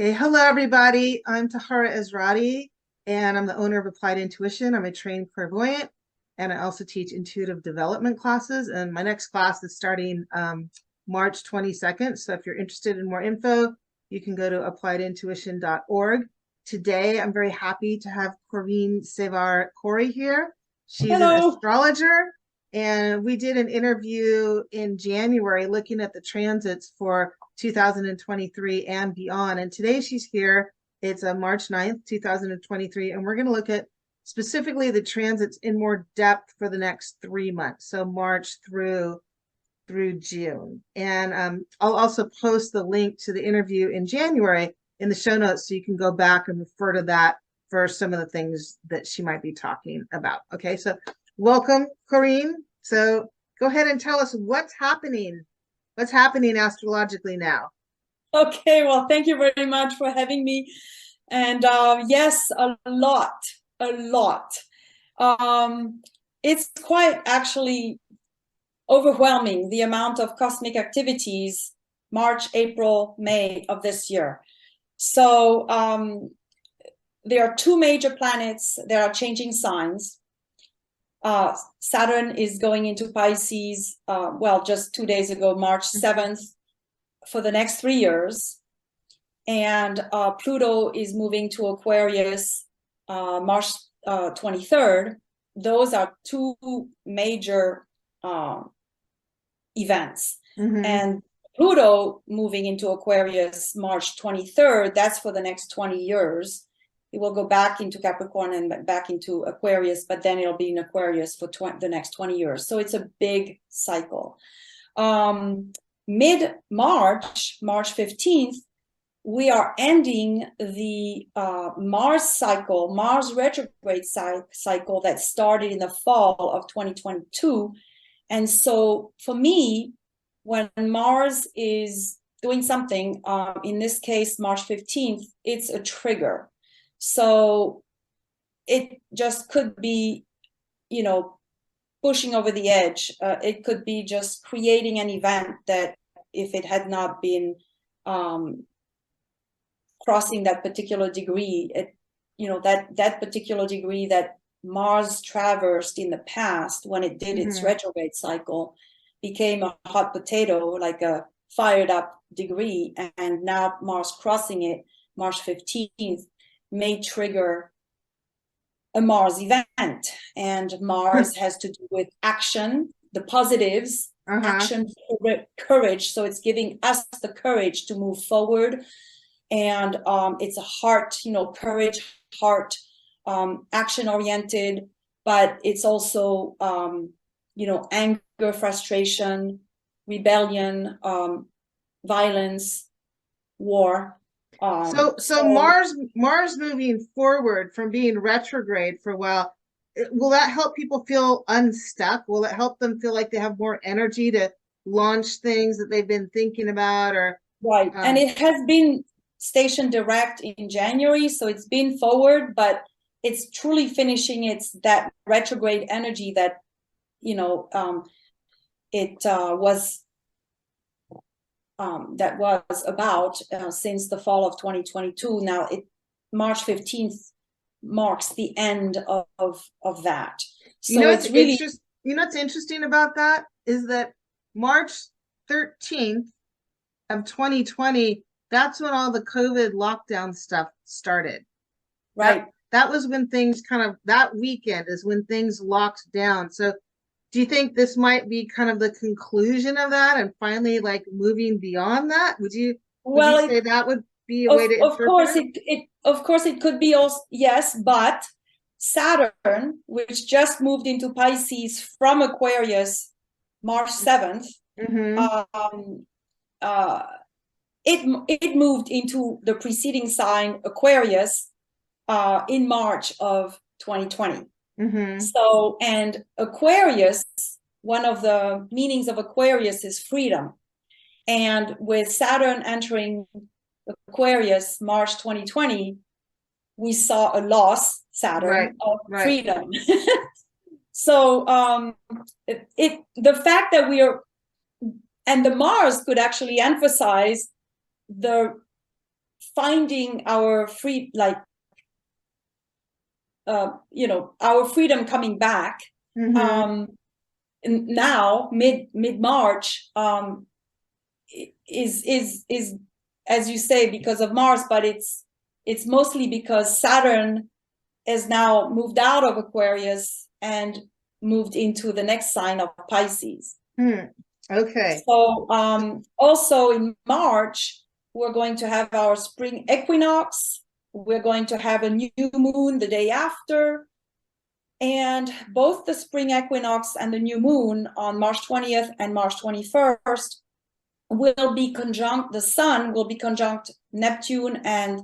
Hey, hello, everybody. I'm Tahara Ezrahti, and I'm the owner of Applied Intuition. I'm a trained clairvoyant, and I also teach intuitive development classes. And my next class is starting March 22nd. So if you're interested in more info, you can go to appliedintuition.org. Today, I'm very happy to have Corinne Cevaer-Corey here. She's an Hello. astrologer, and we did an interview in January looking at the transits for 2023 and beyond. And today she's here. It's March 9th, 2023. And we're going to look at specifically the transits in more depth for the next 3 months. So March through June. And I'll also post the link to the interview in January in the show notes so you can go back and refer to that for some of the things that she might be talking about. Okay, so welcome, Corinne. So go ahead and tell us what's happening astrologically now. Okay, well, thank you very much for having me. And yes, a lot. It's quite actually overwhelming, the amount of cosmic activities, March, April, May of this year. So there are two major planets that are changing signs. Saturn is going into Pisces, just 2 days ago, March 7th, for the next 3 years. And Pluto is moving to Aquarius March 23rd. Those are two major events. And Pluto moving into Aquarius March 23rd, that's for the next 20 years. It will go back into Capricorn and back into Aquarius, but then it'll be in Aquarius for the next 20 years. So it's a big cycle. Mid-March, March 15th, we are ending the Mars cycle, Mars retrograde cycle that started in the fall of 2022. And so for me, when Mars is doing something, in this case, March 15th, it's a trigger. So it just could be, pushing over the edge. It could be just creating an event that if it had not been crossing that particular degree, that particular degree that Mars traversed in the past when it did its retrograde cycle became a hot potato, like a fired up degree. And now Mars crossing it, March 15th, may trigger a Mars event. And Mars has to do with action, the positives, action, courage. So it's giving us the courage to move forward. And it's a heart, courage, heart, action oriented, but it's also, anger, frustration, rebellion, violence, war. So Mars moving forward from being retrograde for a while, will that help people feel unstuck? Will it help them feel like they have more energy to launch things that they've been thinking about? Or right, and it has been stationed direct in January, so it's been forward, but it's truly finishing that retrograde energy that was about since the fall of 2022. Now March 15th marks the end of that. So it's really, what's interesting about that is that March 13th of 2020, that's when all the COVID lockdown stuff started. Right. That was when things that weekend is when things locked down. So do you think this might be kind of the conclusion of that and finally like moving beyond that? Would you say that would be a way to interpret it? Of course it could be also, yes, but Saturn, which just moved into Pisces from Aquarius March 7th, it moved into the preceding sign Aquarius in March of 2020. So, and Aquarius, one of the meanings of Aquarius is freedom. And with Saturn entering Aquarius March 2020, we saw a loss, Saturn, of freedom. So the fact that we are, and the Mars could actually emphasize the finding our free, like, our freedom coming back. Now mid-March is as you say, because of Mars, but it's mostly because Saturn is now moved out of Aquarius and moved into the next sign of Pisces. Okay. So also in March, we're going to have our spring equinox. We're going to have a new moon the day after. And both the spring equinox and the new moon on March 20th and March 21st will be conjunct, the sun will be conjunct Neptune and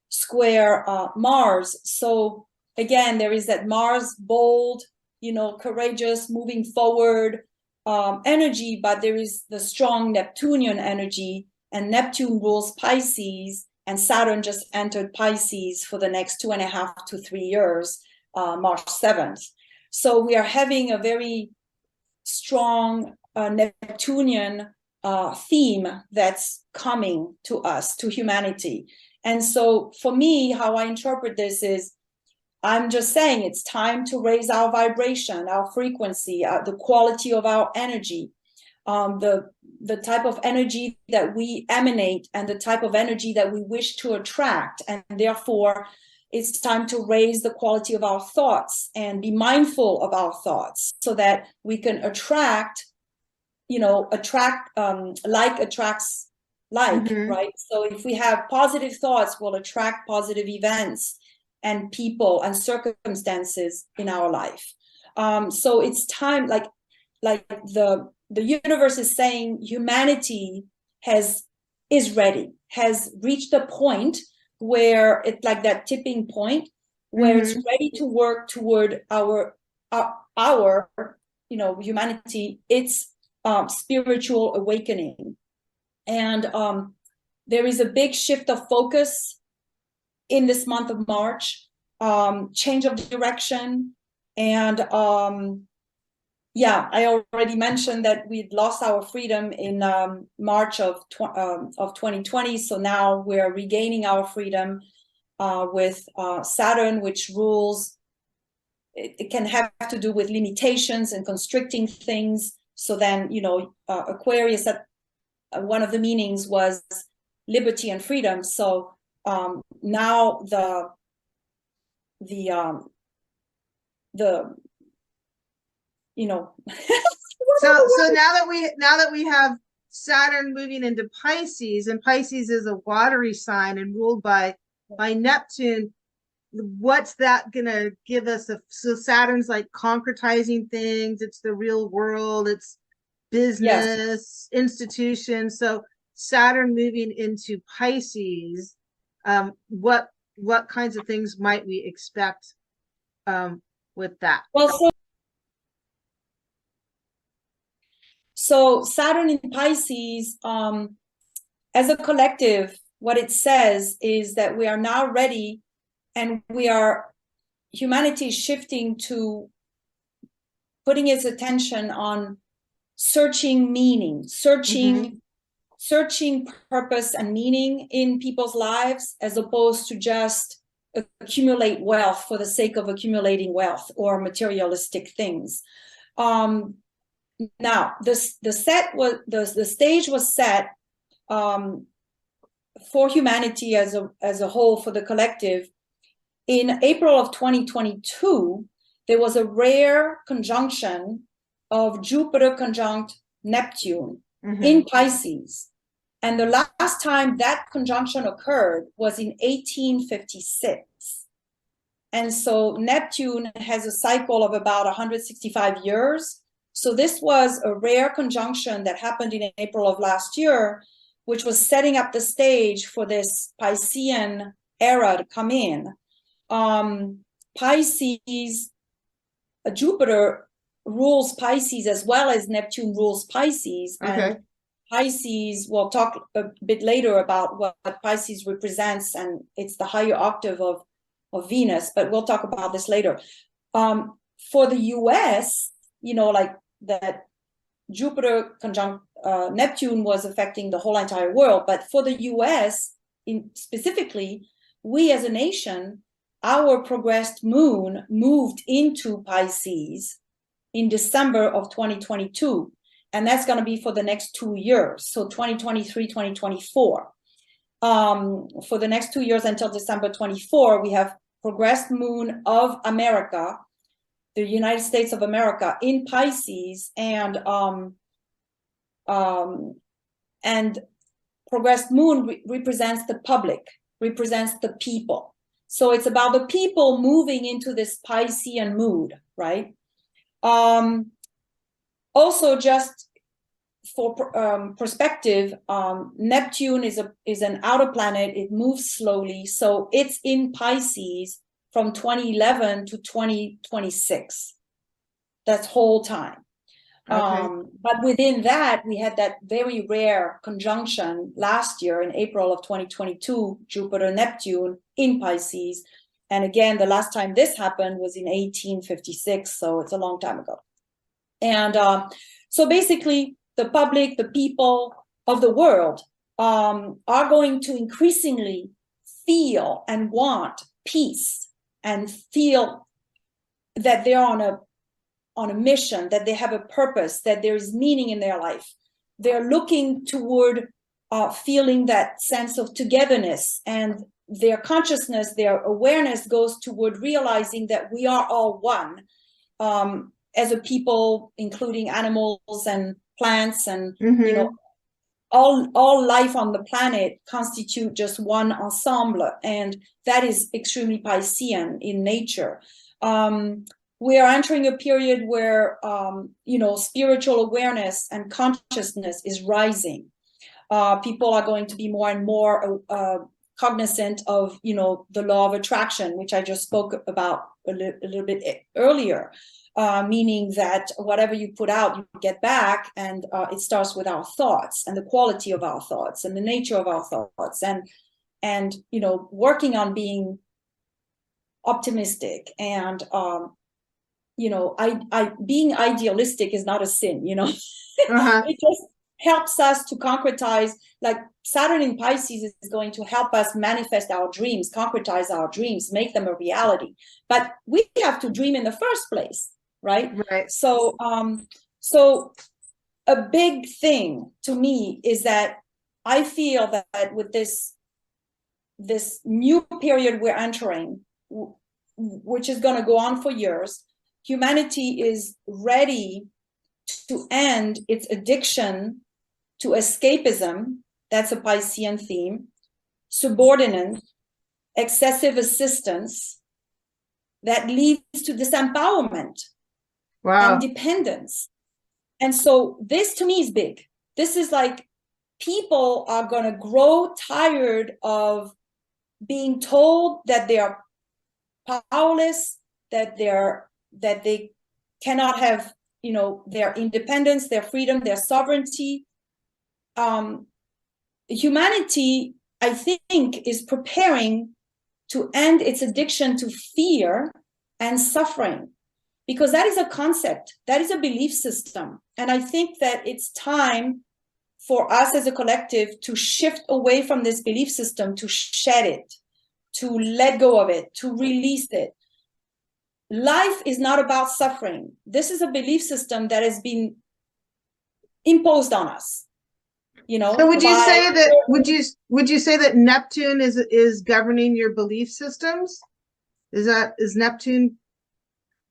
square Mars. So again, there is that Mars bold, courageous, moving forward energy, but there is the strong Neptunian energy, and Neptune rules Pisces, and Saturn just entered Pisces for the next 2.5 to 3 years, March 7th. So we are having a very strong Neptunian theme that's coming to us, to humanity. And so for me, how I interpret this is, I'm just saying it's time to raise our vibration, our frequency, the quality of our energy, the type of energy that we emanate, and the type of energy that we wish to attract. And therefore, it's time to raise the quality of our thoughts and be mindful of our thoughts so that we can attract, like attracts like, right? So if we have positive thoughts, we'll attract positive events and people and circumstances in our life. So it's time, like the universe is saying, humanity is ready, has reached a point where it's like that tipping point where it's ready to work toward our humanity, its spiritual awakening. And there is a big shift of focus in this month of March, change of direction. And I already mentioned that we'd lost our freedom in March of 2020. So now we're regaining our freedom with Saturn, which rules. It can have to do with limitations and constricting things. So then, Aquarius, that one of the meanings was liberty and freedom. So now so now that we have Saturn moving into Pisces, and Pisces is a watery sign and ruled by Neptune, what's that gonna give us? So Saturn's like concretizing things, it's the real world, it's business, institutions. So Saturn moving into Pisces, what kinds of things might we expect with that? Well, so Saturn in Pisces, as a collective, what it says is that we are now ready, and humanity is shifting to putting its attention on searching meaning, searching purpose and meaning in people's lives, as opposed to just accumulate wealth for the sake of accumulating wealth or materialistic things. Now, the stage was set for humanity as a whole, for the collective. In April of 2022, there was a rare conjunction of Jupiter conjunct Neptune in Pisces. And the last time that conjunction occurred was in 1856. And so Neptune has a cycle of about 165 years. So this was a rare conjunction that happened in April of last year, which was setting up the stage for this Piscean era to come in. Pisces, Jupiter rules Pisces as well as Neptune rules Pisces. Okay. And Pisces, we'll talk a bit later about what Pisces represents, and it's the higher octave of Venus, but we'll talk about this later. For the US, like that Jupiter conjunct Neptune was affecting the whole entire world, but for the US, specifically, we as a nation, our progressed moon moved into Pisces in December of 2022. And that's going to be for the next 2 years. So 2023, 2024. For the next 2 years until December 24, we have progressed moon of America, the United States of America, in Pisces, and progressed moon represents the public, represents the people. So it's about the people moving into this Piscean mood, right? Also, just for perspective, Neptune is an outer planet. It moves slowly, so it's in Pisces from 2011 to 2026. That whole time. Okay. But within that, we had that very rare conjunction last year in April of 2022, Jupiter-Neptune in Pisces. And again, the last time this happened was in 1856, so it's a long time ago. And so basically, the public, the people of the world are going to increasingly feel and want peace and feel that they're on a mission, that they have a purpose, that there is meaning in their life. They're looking toward feeling that sense of togetherness, and their consciousness, their awareness goes toward realizing that we are all one as a people, including animals and plants, and you know, all life on the planet constitute just one ensemble, and that is extremely Piscean in nature. We are entering a period where you know, spiritual awareness and consciousness is rising. People are going to be more and more cognizant of, you know, the law of attraction, which I just spoke about a little bit earlier. Meaning that whatever you put out, you get back, and it starts with our thoughts and the quality of our thoughts and the nature of our thoughts, and you know, working on being optimistic, and you know, being idealistic is not a sin, you know. It just helps us to concretize. Like Saturn in Pisces is going to help us manifest our dreams, concretize our dreams, make them a reality. But we have to dream in the first place. Right. So, so a big thing to me is that I feel that with this new period we're entering, which is going to go on for years, humanity is ready to end its addiction to escapism. That's a Piscean theme. Subordinate, excessive assistance that leads to disempowerment. Wow. And dependence. And so this to me is big. This is like, people are going to grow tired of being told that they are powerless, that they cannot have, you know, their independence, their freedom, their sovereignty. Humanity, I think, is preparing to end its addiction to fear and suffering. Because that is a concept, that is a belief system. And I think that it's time for us as a collective to shift away from this belief system, to shed it, to let go of it, to release it. Life is not about suffering. This is a belief system that has been imposed on us. You know, so would you say that Neptune is governing your belief systems? Is Neptune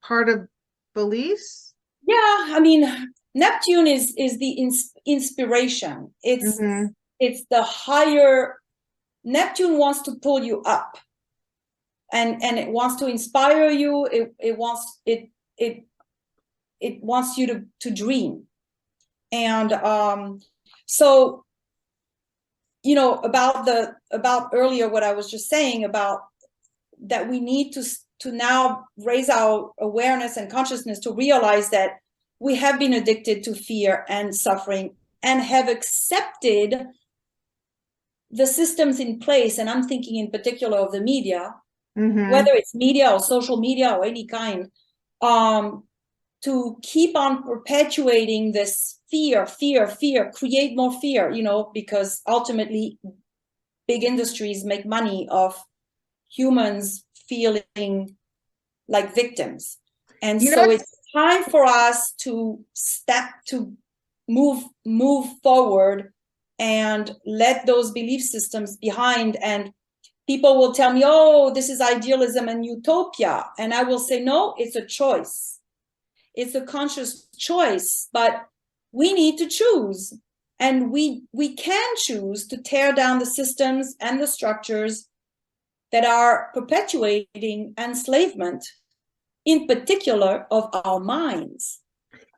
part of beliefs? Yeah, I mean, Neptune is the inspiration. It's the higher. Neptune wants to pull you up, and it wants to inspire you. It wants you to dream, and so, you know, about earlier what I was just saying about that we need to now raise our awareness and consciousness to realize that we have been addicted to fear and suffering and have accepted the systems in place. And I'm thinking in particular of the media, whether it's media or social media or any kind, to keep on perpetuating this fear, create more fear, you know, because ultimately big industries make money of humans feeling like victims. And so it's time for us to move forward and let those belief systems behind. And people will tell me, oh, this is idealism and utopia. And I will say, no, it's a choice. It's a conscious choice, but we need to choose. And we can choose to tear down the systems and the structures that are perpetuating enslavement, in particular of our minds.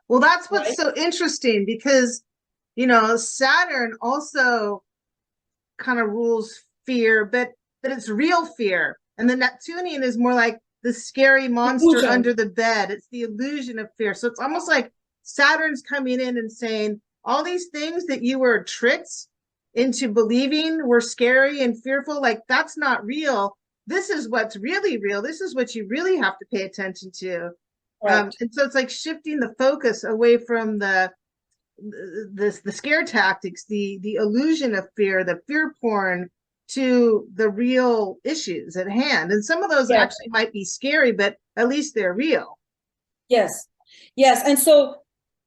Well, that's what's so interesting, because, you know, Saturn also kind of rules fear, but it's real fear. And the Neptunian is more like the scary monster under the bed. It's the illusion of fear. So it's almost like Saturn's coming in and saying, all these things that you were tricked into believing were scary and fearful, like, that's not real. This is what's really real. This is what you really have to pay attention to. Right. And so it's like shifting the focus away from the scare tactics, the illusion of fear, the fear porn, to the real issues at hand. And some of those actually might be scary, but at least they're real. Yes. And so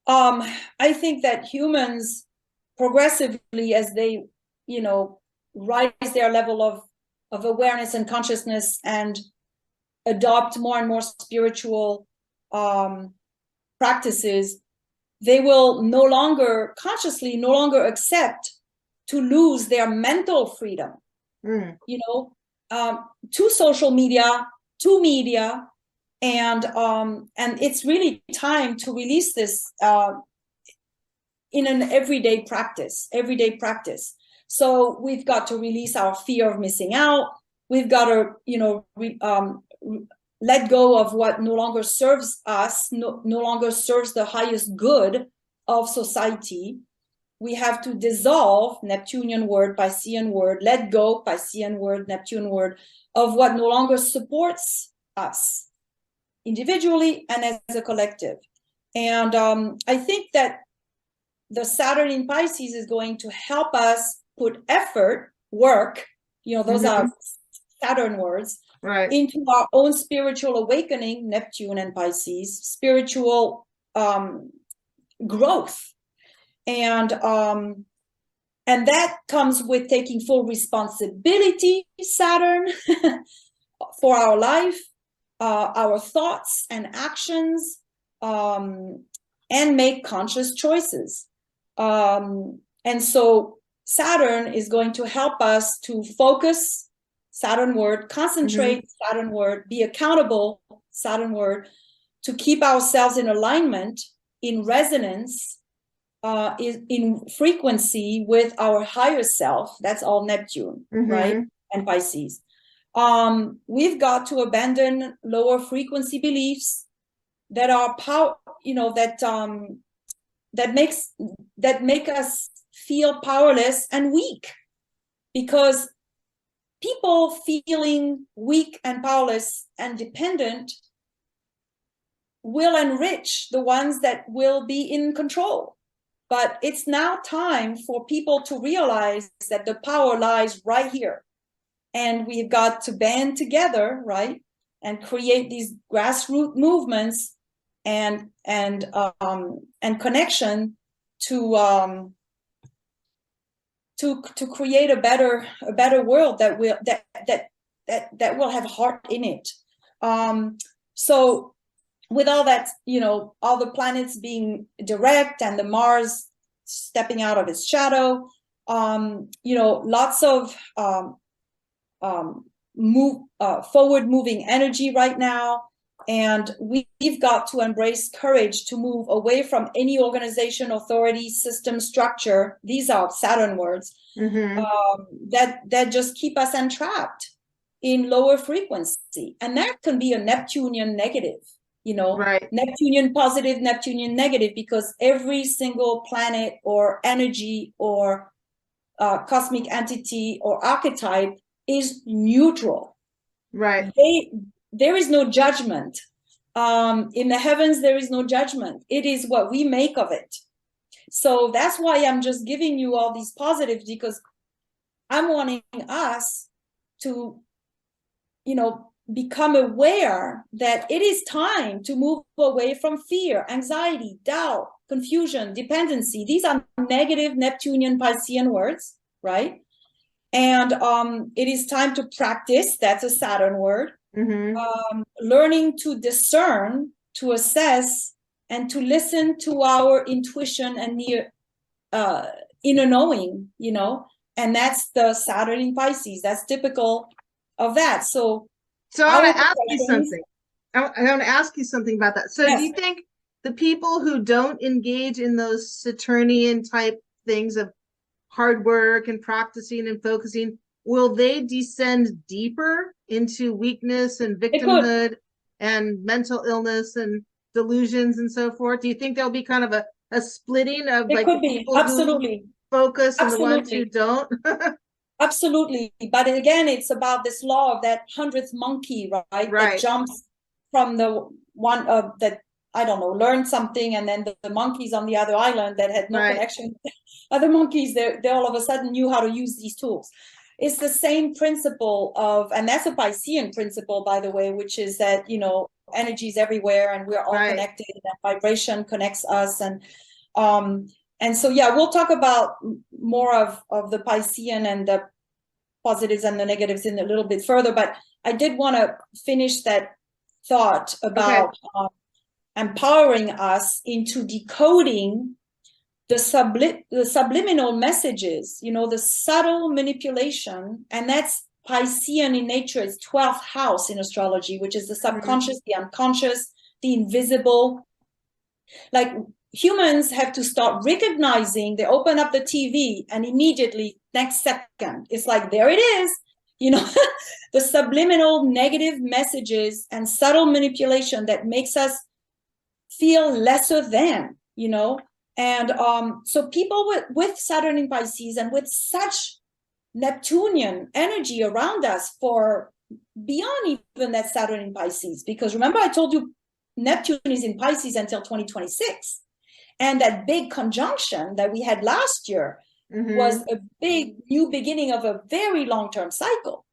I think that humans progressively, as they, you know, rise their level of awareness and consciousness and adopt more and more spiritual practices, they will no longer accept to lose their mental freedom, you know, to social media, to media. And it's really time to release this in an everyday practice. So we've got to release our fear of missing out. We've got to, you know, let go of what no longer serves us, no longer serves the highest good of society. We have to dissolve, Neptunian word, Piscean word, let go, Piscean word, Neptune word, of what no longer supports us individually and as a collective. And I think that the Saturn in Pisces is going to help us put effort, work, you know, those are Saturn words, right, into our own spiritual awakening, Neptune and Pisces, spiritual growth. And that comes with taking full responsibility, Saturn, for our life, our thoughts and actions, and make conscious choices. And so Saturn is going to help us to focus, Saturn word, concentrate, Saturn word, be accountable, Saturn word, to keep ourselves in alignment, in resonance, in frequency with our higher self. That's all Neptune, right? And Pisces. We've got to abandon lower frequency beliefs that are that make us feel powerless and weak, because people feeling weak and powerless and dependent will enrich the ones that will be in control. But it's now time for people to realize that the power lies right here. And we've got to band together, right? And create these grassroots movements and connection to create a better world that will have heart in it. So with all that, you know, all the planets being direct and the Mars stepping out of its shadow, you know, lots of forward moving energy right now. And we've got to embrace courage to move away from any organization, authority, system, structure. These are Saturn words that just keep us entrapped in lower frequency. And that can be a Neptunian negative, you know, right. Neptunian positive, Neptunian negative, because every single planet or energy or cosmic entity or archetype is neutral. Right. There is no judgment. In the heavens, there is no judgment. It is what we make of it. So that's why I'm just giving you all these positives, because I'm wanting us to, become aware that it is time to move away from fear, anxiety, doubt, confusion, dependency. These are negative Neptunian Piscean words, right? And it is time to practice. That's a Saturn word. Learning to discern, to assess, and to listen to our intuition and inner knowing, and that's the Saturn in Pisces. That's typical of that. So I want to ask you something. I want to ask you something about that. So yes. Do you think the people who don't engage in those Saturnian type things of hard work and practicing and focusing, will they descend deeper into weakness and victimhood and mental illness and delusions and so forth? Do you think there'll be kind of a splitting of it like could be absolutely focus and the ones who don't? Absolutely. But again, it's about this law of that 100th monkey, right? That jumps from the one that, I don't know, learned something, and then the monkeys on the other island that had no connection with other monkeys, they all of a sudden knew how to use these tools. It's the same principle of, and that's a Piscean principle, by the way, which is that, energy is everywhere and we're all connected, and that vibration connects us. And so, yeah, we'll talk about more of the Piscean and the positives and the negatives in a little bit further. But I did want to finish that thought about empowering us into decoding the subliminal messages, the subtle manipulation. And that's Piscean in nature. It's 12th house in astrology, which is the subconscious, the unconscious, the invisible. Like, humans have to start recognizing, they open up the TV and immediately next second it's like, there it is, the subliminal negative messages and subtle manipulation that makes us feel lesser than, and so people with Saturn in Pisces and with such Neptunian energy around us for beyond even that Saturn in Pisces, because remember I told you Neptune is in Pisces until 2026. And that big conjunction that we had last year was a big new beginning of a very long-term cycle.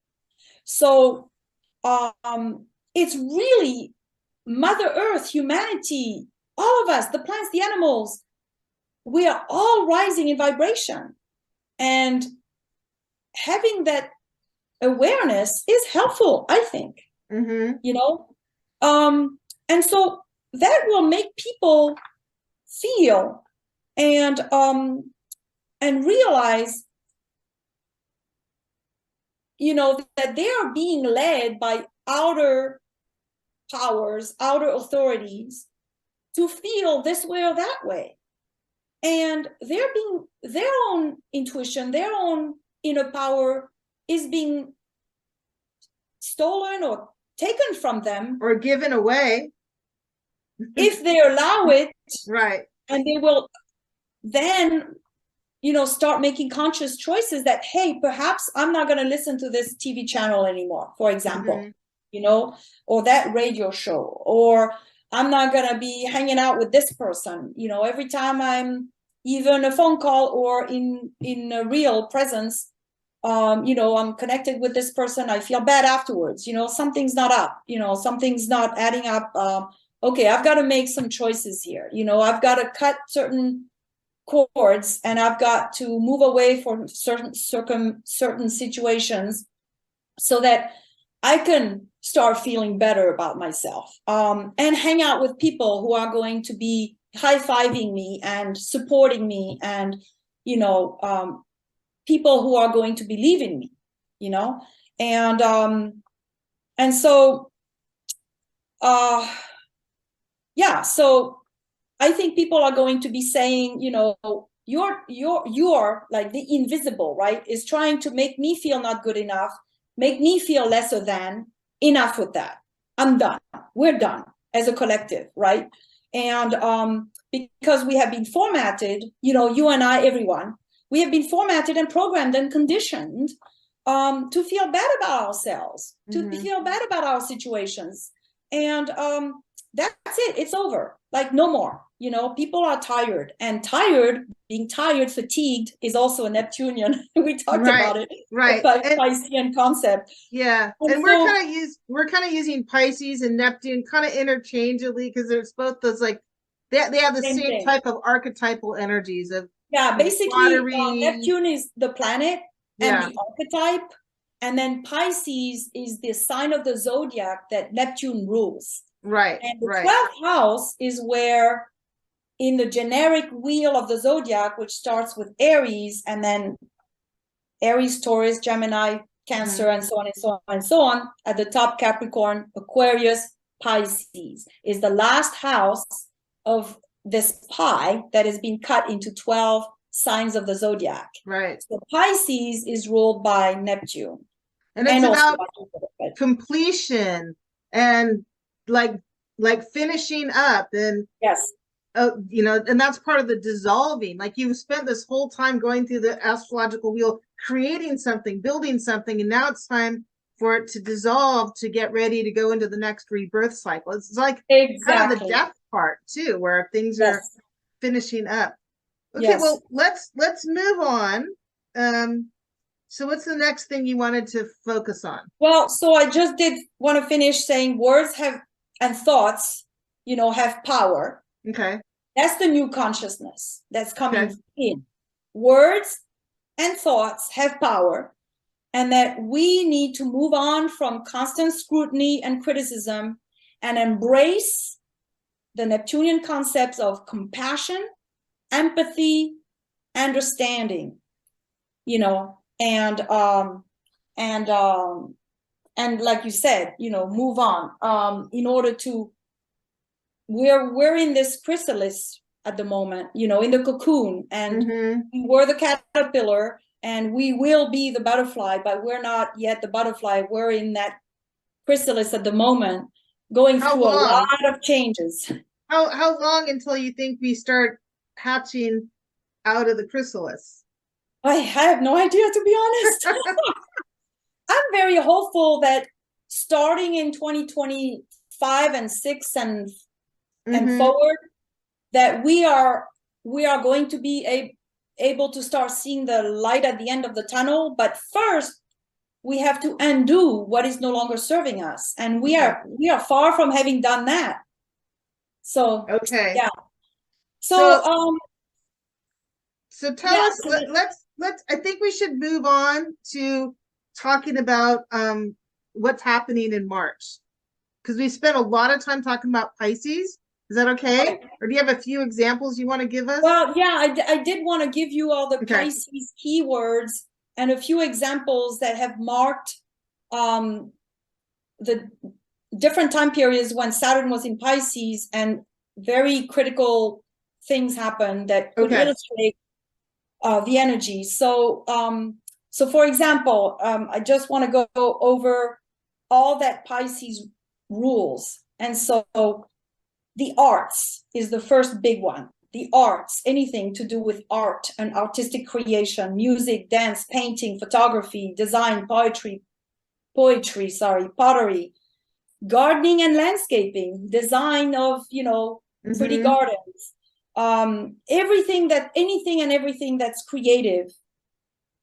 So it's really Mother Earth, humanity, all of us, the plants, the animals, we are all rising in vibration. And having that awareness is helpful, I think, and so that will make people feel and realize, that they are being led by outer powers, outer authorities to feel this way or that way. And their own intuition, their own inner power is being stolen or taken from them. Or given away. If they allow it. Right. And they will then, start making conscious choices that, hey, perhaps I'm not going to listen to this TV channel anymore, for example, or that radio show, or I'm not going to be hanging out with this person. Every time I'm even a phone call or in a real presence, I'm connected with this person, I feel bad afterwards. Something's not up, something's not adding up. Okay, I've got to make some choices here. I've got to cut certain cords, and I've got to move away from certain situations so that I can start feeling better about myself, and hang out with people who are going to be high-fiving me and supporting me, and people who are going to believe in me, and so so I think people are going to be saying, you're like the invisible, right? Is trying to make me feel not good enough, make me feel lesser than. Enough with that. I'm done. We're done as a collective, right? And because we have been formatted, you and I, everyone, we have been formatted and programmed and conditioned to feel bad about ourselves, to feel bad about our situations. And that's it. It's over. Like, no more. People are tired, and tired being tired, fatigued is also a Neptunian. We talked Right, about it. right. The And Piscean concept. yeah, and we're kind of using Pisces and Neptune kind of interchangeably because there's both those like they have the Same same thing. type of archetypal energies of Yeah, basically, watery. Neptune is the planet and Yeah, the archetype, and then Pisces is the sign of the zodiac that Neptune rules. right, And the right. 12th house is where, in the generic wheel of the zodiac, which starts with Aries, and then Aries, Taurus, Gemini, Cancer, and so on and so on and so on, at the top, Capricorn, Aquarius, Pisces is the last house of this pie that has been cut into 12 signs of the zodiac. Right. So Pisces is ruled by Neptune. And it's also about completion and like finishing up and yes. You know, and that's part of the dissolving. Like you've spent this whole time going through the astrological wheel, creating something, building something, and now it's time for it to dissolve to get ready to go into the next rebirth cycle. It's like kind of the death part too, where things are finishing up. Okay, well, let's move on. So what's the next thing you wanted to focus on? Well, so I just did want to finish saying words have and thoughts, you know, have power. Okay. That's the new consciousness that's coming in. Words and thoughts have power, and that we need to move on from constant scrutiny and criticism and embrace the Neptunian concepts of compassion, empathy, understanding, you know, and like you said, you know, move on in order to we're in this chrysalis at the moment, you know, in the cocoon, and we're the caterpillar and we will be the butterfly, but we're not yet the butterfly. We're in that chrysalis at the moment, going through a lot of changes. How long until you think we start hatching out of the chrysalis? I have no idea, to be honest. I'm very hopeful that starting in 2025 and 6 and forward, that we are going to be able to start seeing the light at the end of the tunnel. But first, we have to undo what is no longer serving us, and we are far from having done that. So yeah. So tell us. Let's. I think we should move on to talking about what's happening in March, because we spent a lot of time talking about Pisces. Is that okay? Or do you have a few examples you want to give us? Well, yeah, I did want to give you all the Pisces keywords and a few examples that have marked the different time periods when Saturn was in Pisces, and very critical things happened that could illustrate the energy. So, so for example, I just want to go over all that Pisces rules. And so the arts is the first big one. The arts, anything to do with art and artistic creation, music, dance, painting, photography, design, pottery, gardening and landscaping, design of, you know, pretty gardens, anything and everything that's creative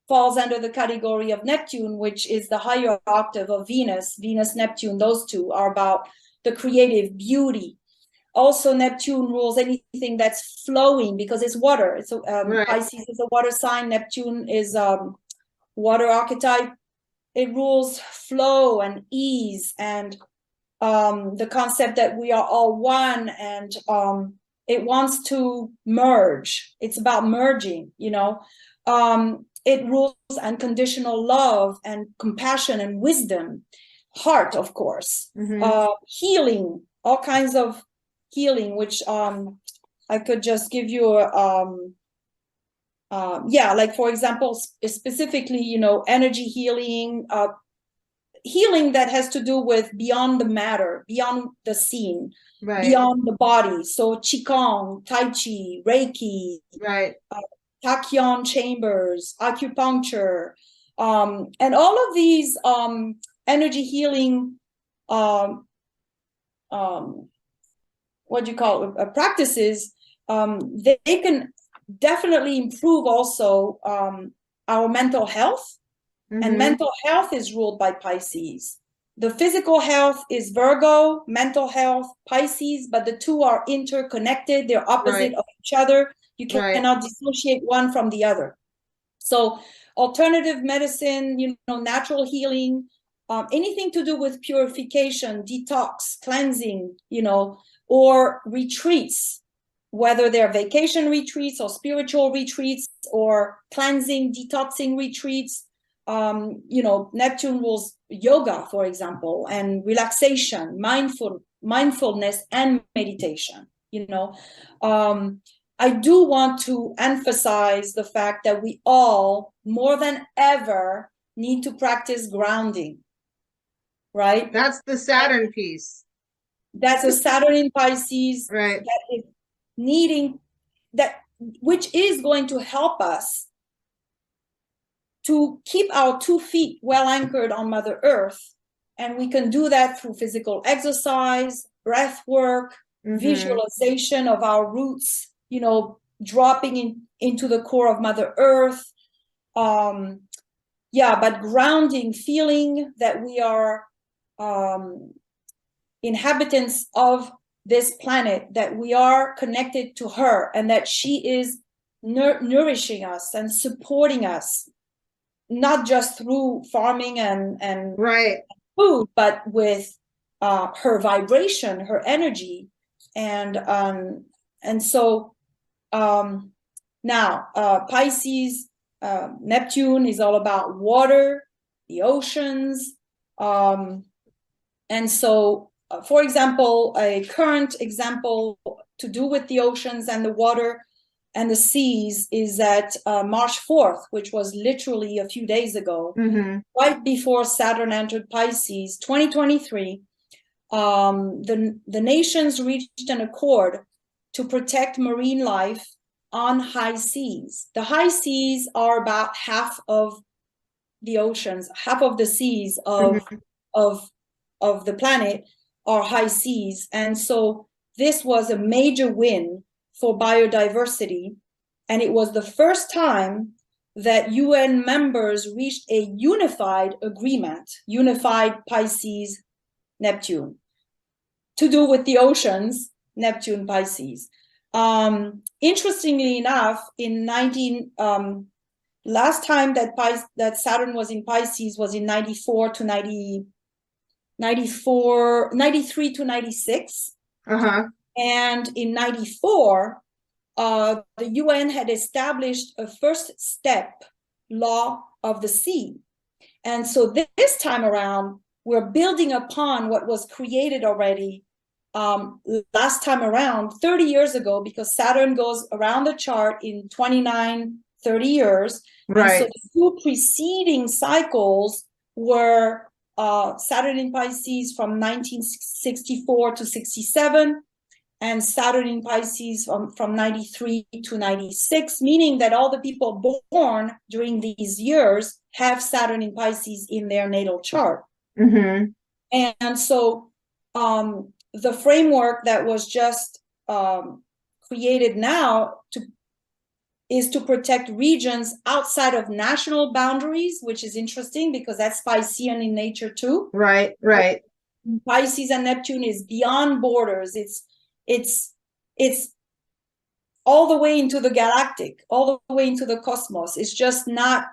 falls under the category of Neptune, which is the higher octave of Venus. Venus, Neptune, those two are about the creative beauty. Also, Neptune rules anything that's flowing because it's water. It's Pisces is a water sign. Neptune is water archetype. It rules flow and ease and the concept that we are all one, and it wants to merge. It's about merging, you know. It rules unconditional love and compassion and wisdom, heart, of course, healing, all kinds of healing, which I could just give you like for example, specifically, you know, energy healing, healing that has to do with beyond the matter, beyond the scene, beyond the body. So Qigong, Tai Chi, Reiki, Tachyon chambers, acupuncture, and all of these energy healing what do you call it, practices, they can definitely improve also our mental health. And mental health is ruled by Pisces. The physical health is Virgo, mental health, Pisces, but the two are interconnected. They're opposite of each other. You cannot dissociate one from the other. So alternative medicine, you know, natural healing, anything to do with purification, detox, cleansing, you know, or retreats, whether they're vacation retreats or spiritual retreats or cleansing, detoxing retreats. You know, Neptune rules yoga, for example, and relaxation, mindfulness and meditation. You know, I do want to emphasize the fact that we all, more than ever, need to practice grounding, right? That's the Saturn piece. That's a Saturn in Pisces, right? That is needing that, which is going to help us to keep our 2 feet well anchored on Mother Earth. And we can do that through physical exercise, breath work, visualization of our roots, you know, dropping into the core of Mother Earth. Yeah, but grounding, feeling that we are inhabitants of this planet, that we are connected to her, and that she is nourishing us and supporting us, not just through farming and food, but with her vibration, her energy, and so now Pisces, Neptune is all about water, the oceans, and so for example, a current example to do with the oceans and the water and the seas is that March 4th, which was literally a few days ago, right before Saturn entered Pisces, 2023, the nations reached an accord to protect marine life on high seas. The high seas are about half of the oceans, half of the seas of the planet are high seas. And so this was a major win for biodiversity. And it was the first time that UN members reached a unified agreement, unified Pisces, Neptune, to do with the oceans, Neptune, Pisces. Interestingly enough, in last time that Saturn was in Pisces was in 93 to 96. And in 94, the UN had established a first step law of the sea. And so this time around, we're building upon what was created already last time around 30 years ago, because Saturn goes around the chart in 29, 30 years. And so the 2 preceding cycles were Saturn in Pisces from 1964 to 67, and Saturn in Pisces from 93 to 96, meaning that all the people born during these years have Saturn in Pisces in their natal chart. And so the framework that was just created now is to protect regions outside of national boundaries, which is interesting because that's Piscean in nature too. Pisces and Neptune is beyond borders. It's all the way into the galactic, all the way into the cosmos. It's just not,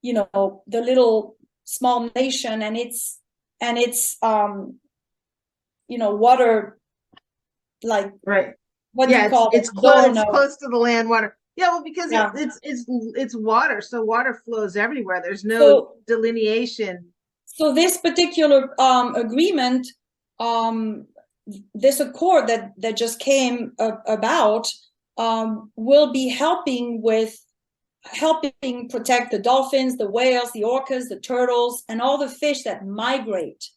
you know, the little small nation, and it's you know, water, like what do you call it? It's close to the land water. Yeah, well, because it's water, so water flows everywhere. There's no delineation. So this particular agreement, this accord that just came about, will be helping protect the dolphins, the whales, the orcas, the turtles, and all the fish that migrate.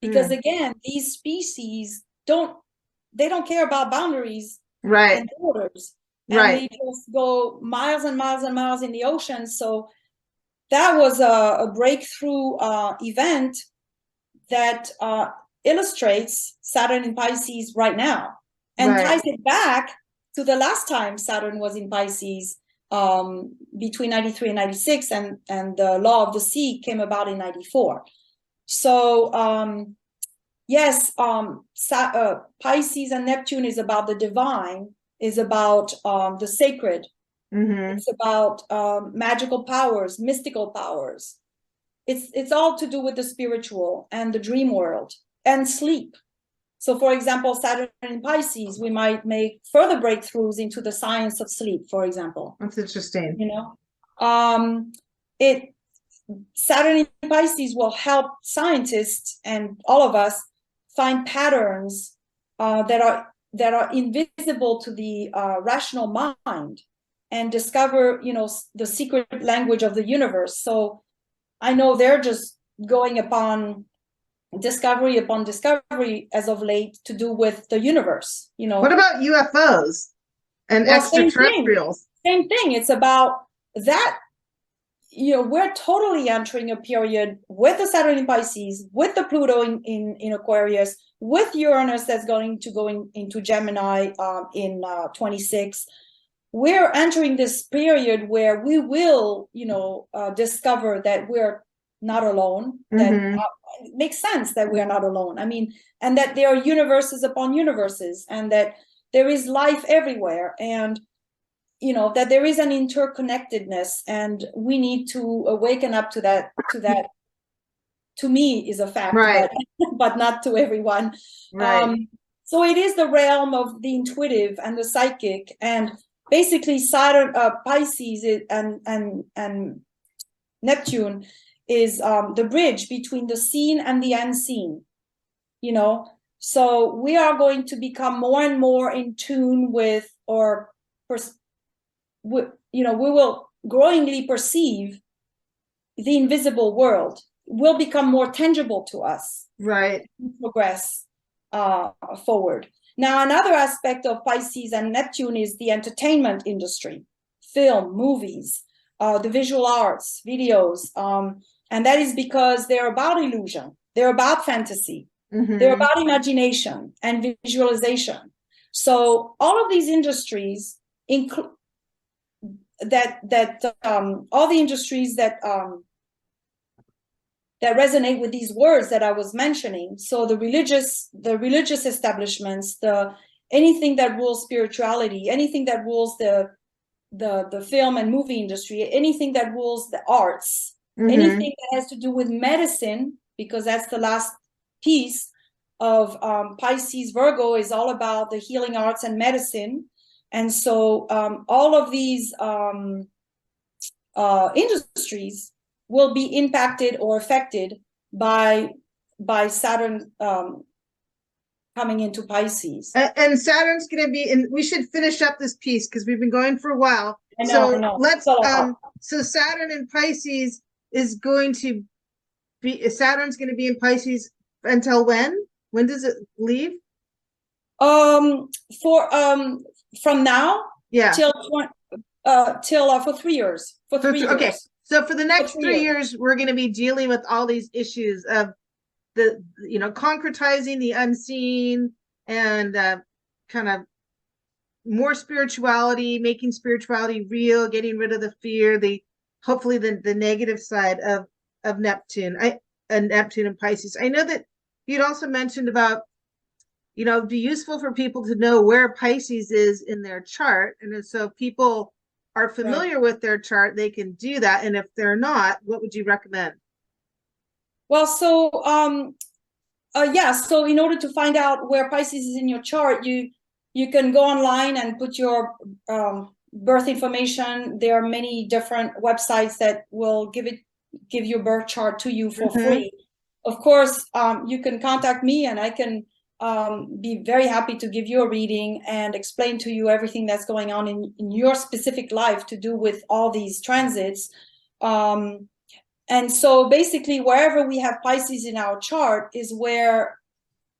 Because again, these species don't care about boundaries and borders. And they just go miles and miles and miles in the ocean. So that was a breakthrough event that illustrates Saturn in Pisces right now, and ties it back to the last time Saturn was in Pisces, between 93 and 96, and the law of the sea came about in 94. So yes, Pisces and Neptune is about the divine, is about the sacred. It's about magical powers, mystical powers. It's all to do with the spiritual and the dream world and sleep. So, for example, Saturn in Pisces, we might make further breakthroughs into the science of sleep, for example. That's interesting. You know, Saturn in Pisces will help scientists and all of us find patterns that are invisible to the rational mind, and discover, you know, the secret language of the universe. So I know they're just going upon discovery as of late to do with the universe. You know, what about UFOs and extraterrestrials? Same thing. It's about that. You know, we're totally entering a period with the Saturn in Pisces, with the Pluto in Aquarius, with Uranus that's going to go into Gemini in 26. We're entering this period where we will, you know, discover that we're not alone. That it makes sense that we're not alone. I mean, and that there are universes upon universes, and that there is life everywhere, and you know, that there is an interconnectedness, and we need to awaken up to that. To me, is a fact, right? But not to everyone. Right. So it is the realm of the intuitive and the psychic, and basically Saturn, Pisces, and Neptune is the bridge between the seen and the unseen. You know, so we are going to become more and more in tune with, you know, we will growingly perceive the invisible world, will become more tangible to us. Right. Progress forward. Now, another aspect of Pisces and Neptune is the entertainment industry, film, movies, the visual arts, videos. And that is because they're about illusion. They're about fantasy. They're about imagination and visualization. So all of these industries include all the industries that resonate with these words that I was mentioning. So the religious establishments, anything that rules spirituality, anything that rules the film and movie industry, anything that rules the arts, anything that has to do with medicine, because that's the last piece of Pisces. Virgo is all about the healing arts and medicine. And so all of these industries will be impacted or affected by Saturn coming into Pisces. And Saturn's going to be, and we should finish up this piece because we've been going for a while. I know. Let's so Saturn in Pisces is going to be, Saturn's going to be in Pisces until when? When does it leave? From now, yeah, till for 3 years. For 3 years. Okay, so for the next 3 years, we're going to be dealing with all these issues of the, you know, concretizing the unseen, and kind of more spirituality, making spirituality real, getting rid of the fear, hopefully the negative side of Neptune. Neptune and Pisces. I know that you'd also mentioned about, you know, it'd be useful for people to know where Pisces is in their chart. And so if people are familiar with their chart, they can do that. And if they're not, what would you recommend? Well, so so in order to find out where Pisces is in your chart, you can go online and put your birth information. There are many different websites that will give your birth chart to you for free. Of course, you can contact me, and I can be very happy to give you a reading and explain to you everything that's going on in your specific life to do with all these transits. And so basically, wherever we have Pisces in our chart is where,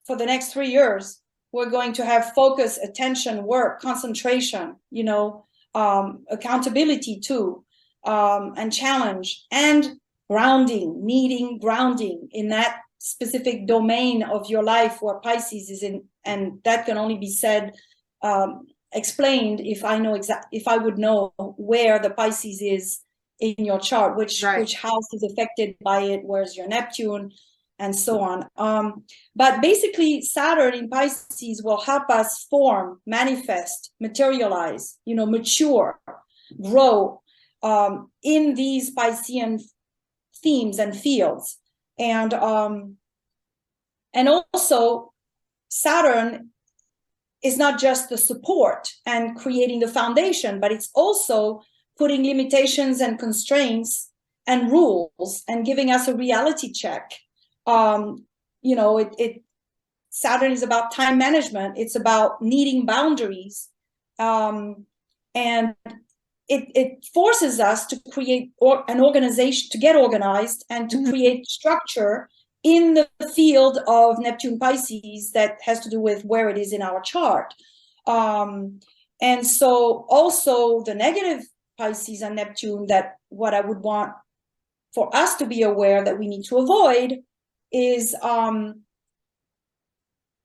for the next 3 years, we're going to have focus, attention, work, concentration, you know, accountability too, and challenge, and needing grounding in that specific domain of your life where Pisces is in. And that can only be said explained if I would know where the Pisces is in your chart, which house is affected by it, where's your Neptune, and so on. But basically, Saturn in Pisces will help us form, manifest, materialize, mature, grow in these Piscean themes and fields. And also, Saturn is not just the support and creating the foundation, but it's also putting limitations and constraints and rules and giving us a reality check. Saturn is about time management. It's about needing boundaries. And it forces us to create an organization, to get organized and to create structure in the field of Neptune Pisces that has to do with where it is in our chart. And so also the negative Pisces and Neptune, that what I would want for us to be aware that we need to avoid is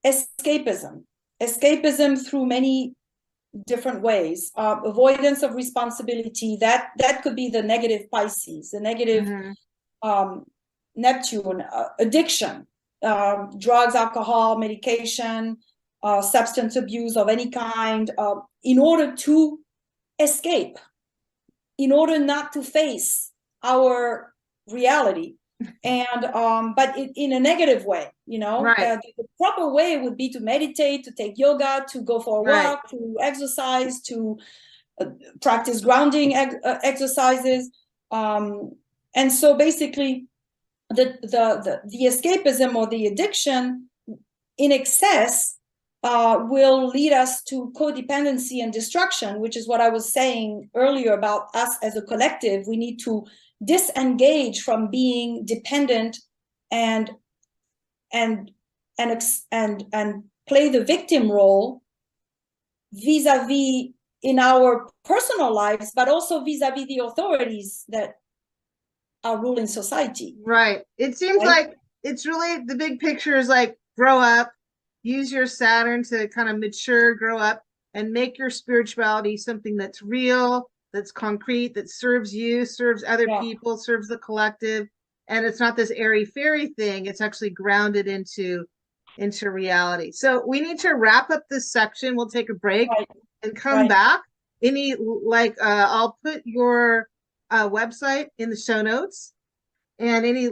escapism through many different ways. Avoidance of responsibility, that could be the negative Pisces, the negative Neptune. Addiction, drugs, alcohol, medication, substance abuse of any kind, in order to escape, in order not to face our reality, and but in a negative way, the proper way would be to meditate, to take yoga, to go for a walk, to exercise, to practice grounding exercises, and so basically the escapism or the addiction in excess will lead us to codependency and destruction, which is what I was saying earlier about us as a collective. We need to disengage from being dependent and play the victim role vis-a-vis in our personal lives, but also vis-a-vis the authorities that are ruling society. Right. It seems like it's really, the big picture is like, grow up, use your Saturn to kind of mature, grow up, and make your spirituality something that's real, that's concrete, that serves you, serves other people, serves the collective. And it's not this airy-fairy thing. It's actually grounded into reality. So we need to wrap up this section. We'll take a break and come back. I'll put your website in the show notes. And any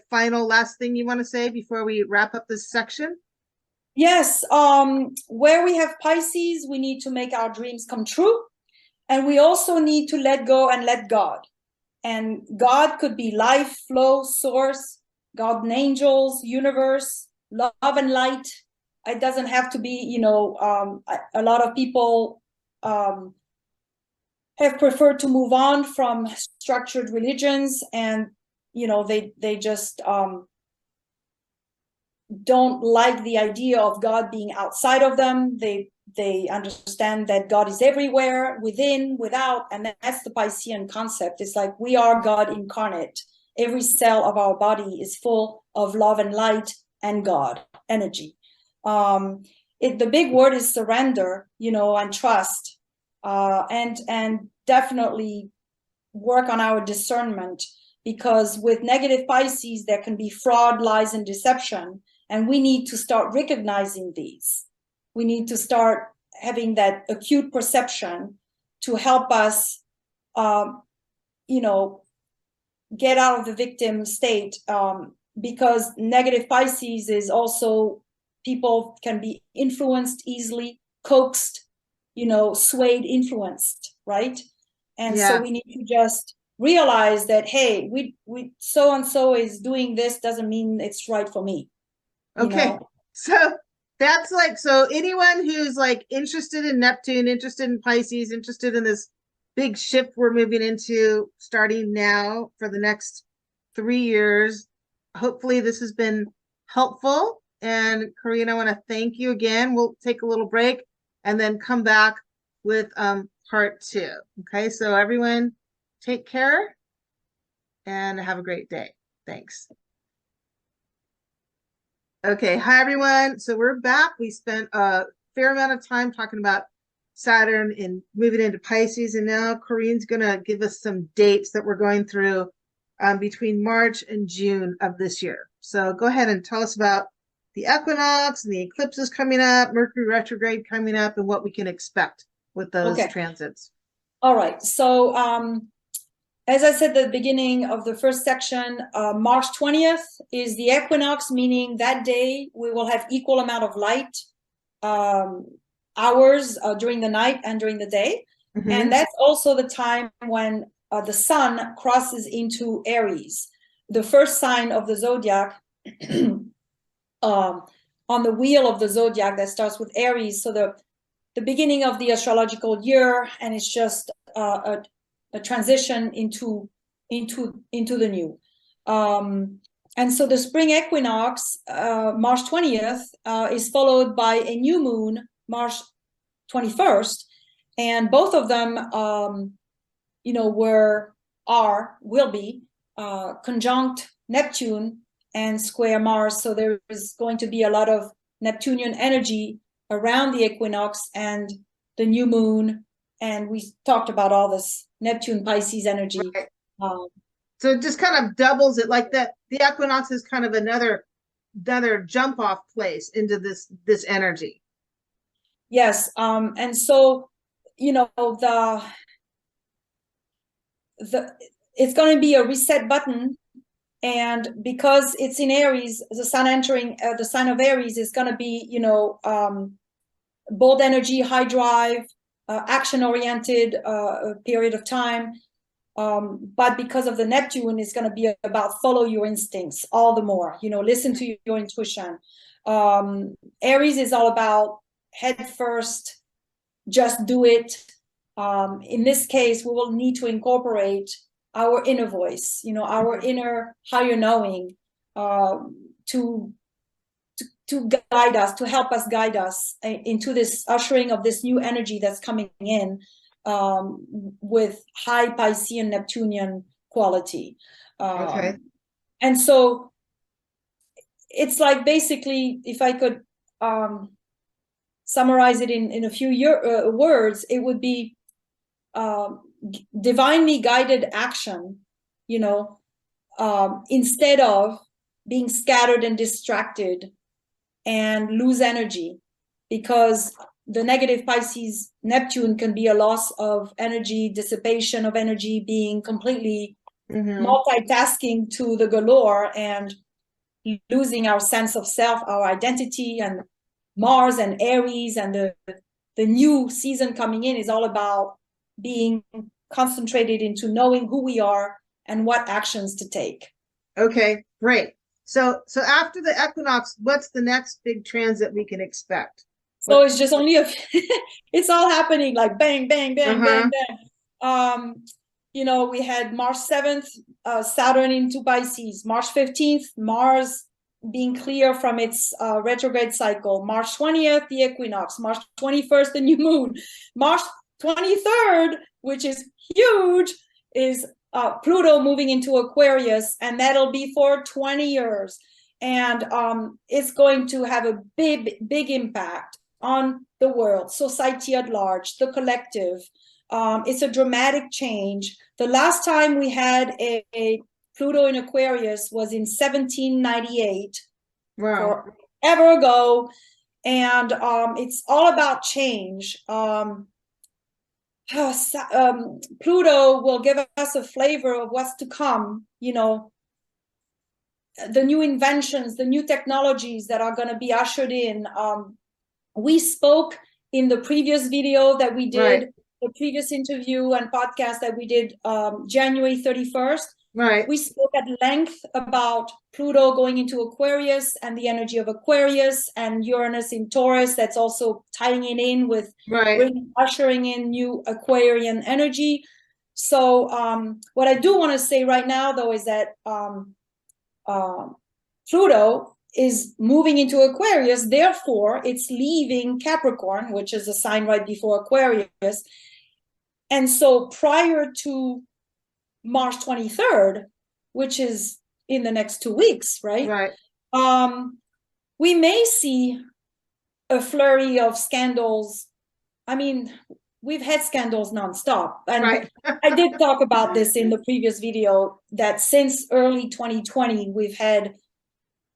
final last thing you want to say before we wrap up this section? Yes. Where we have Pisces, we need to make our dreams come true. And we also need to let go and let God. And God could be life, flow, source, God and angels, universe, love and light. It doesn't have to be, a lot of people have preferred to move on from structured religions, and they just don't like the idea of God being outside of them. They understand that God is everywhere, within, without, and that's the Piscean concept. It's like we are God incarnate. Every cell of our body is full of love and light and God energy. The big word is surrender, and trust, and definitely work on our discernment, because with negative Pisces, there can be fraud, lies, and deception. And we need to start recognizing these. We need to start having that acute perception to help us, get out of the victim state. Because negative Pisces is also, people can be influenced easily, coaxed, swayed, influenced, right? And so we need to just realize that, hey, we so-and-so is doing this, doesn't mean it's right for me. Okay. So that's so anyone who's interested in Neptune, interested in Pisces, interested in this big shift we're moving into starting now for the next 3 years, hopefully this has been helpful. And Corinne, I want to thank you again. We'll take a little break and then come back with part 2. Okay, so everyone take care and have a great day. Thanks. Okay, hi everyone. So we're back. We spent a fair amount of time talking about Saturn and moving into Pisces. And now Corinne's going to give us some dates that we're going through between March and June of this year. So go ahead and tell us about the equinox and the eclipses coming up, Mercury retrograde coming up, and what we can expect with those transits. All right. So as I said at the beginning of the first section, March 20th is the equinox, meaning that day we will have equal amount of light hours during the night and during the day. Mm-hmm. And that's also the time when the sun crosses into Aries, the first sign of the zodiac, on the wheel of the zodiac that starts with Aries. So the beginning of the astrological year, and it's just a transition into the new. And so the spring equinox, March 20th, is followed by a new moon, March 21st, and both of them, will be conjunct Neptune and square Mars. So there is going to be a lot of Neptunian energy around the equinox and the new moon. And we talked about all this Neptune Pisces energy. Right. So it just kind of doubles it, like that. The equinox is kind of another jump off place into this energy. Yes. And so, it's going to be a reset button. And because it's in Aries, the sun entering the sign of Aries is going to be, bold energy, high drive, action-oriented period of time. But because of the Neptune, it's going to be about follow your instincts all the more, listen to your intuition. Aries is all about head first, just do it. In this case, we will need to incorporate our inner voice, our inner higher knowing, to guide us, to help us guide us into this ushering of this new energy that's coming in, with high Piscean Neptunian quality. And so it's like, basically, if I could summarize it in a few words, it would be divinely guided action, instead of being scattered and distracted and lose energy, because the negative Pisces Neptune can be a loss of energy, dissipation of energy, being completely multitasking to the galore and losing our sense of self, our identity. And Mars and Aries and the new season coming in is all about being concentrated into knowing who we are and what actions to take. Okay, great. So after the equinox, what's the next big transit we can expect? So it's just only it's all happening like bang, bang, bang, bang, bang. We had March 7th, Saturn into Pisces. March 15th, Mars being clear from its retrograde cycle. March 20th, the equinox. March 21st, the new moon. March 23rd, which is huge, is Pluto moving into Aquarius, and that'll be for 20 years. And it's going to have a big impact on the world, society at large, the collective. It's a dramatic change. The last time we had a Pluto in Aquarius was in 1798. Wow. Forever ago. And it's all about change. Pluto will give us a flavor of what's to come, the new inventions, the new technologies that are going to be ushered in. We spoke in the previous video that we did, right, the previous interview and podcast that we did January 31st. Right. We spoke at length about Pluto going into Aquarius and the energy of Aquarius, and Uranus in Taurus. That's also tying it in with ushering in new Aquarian energy. So what I do want to say right now, though, is that Pluto is moving into Aquarius. Therefore, it's leaving Capricorn, which is a sign right before Aquarius. And so prior to March 23rd, which is in the next 2 weeks, right? We may see a flurry of scandals I mean, we've had scandals nonstop. And Right. I did talk about this in the previous video, that since early 2020, we've had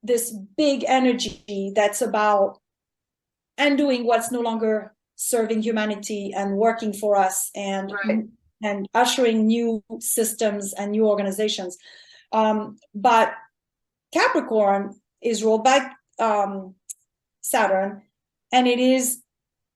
this big energy that's about undoing what's no longer serving humanity and working for us, and Right. and ushering new systems and new organizations. But Capricorn is ruled by Saturn, and it is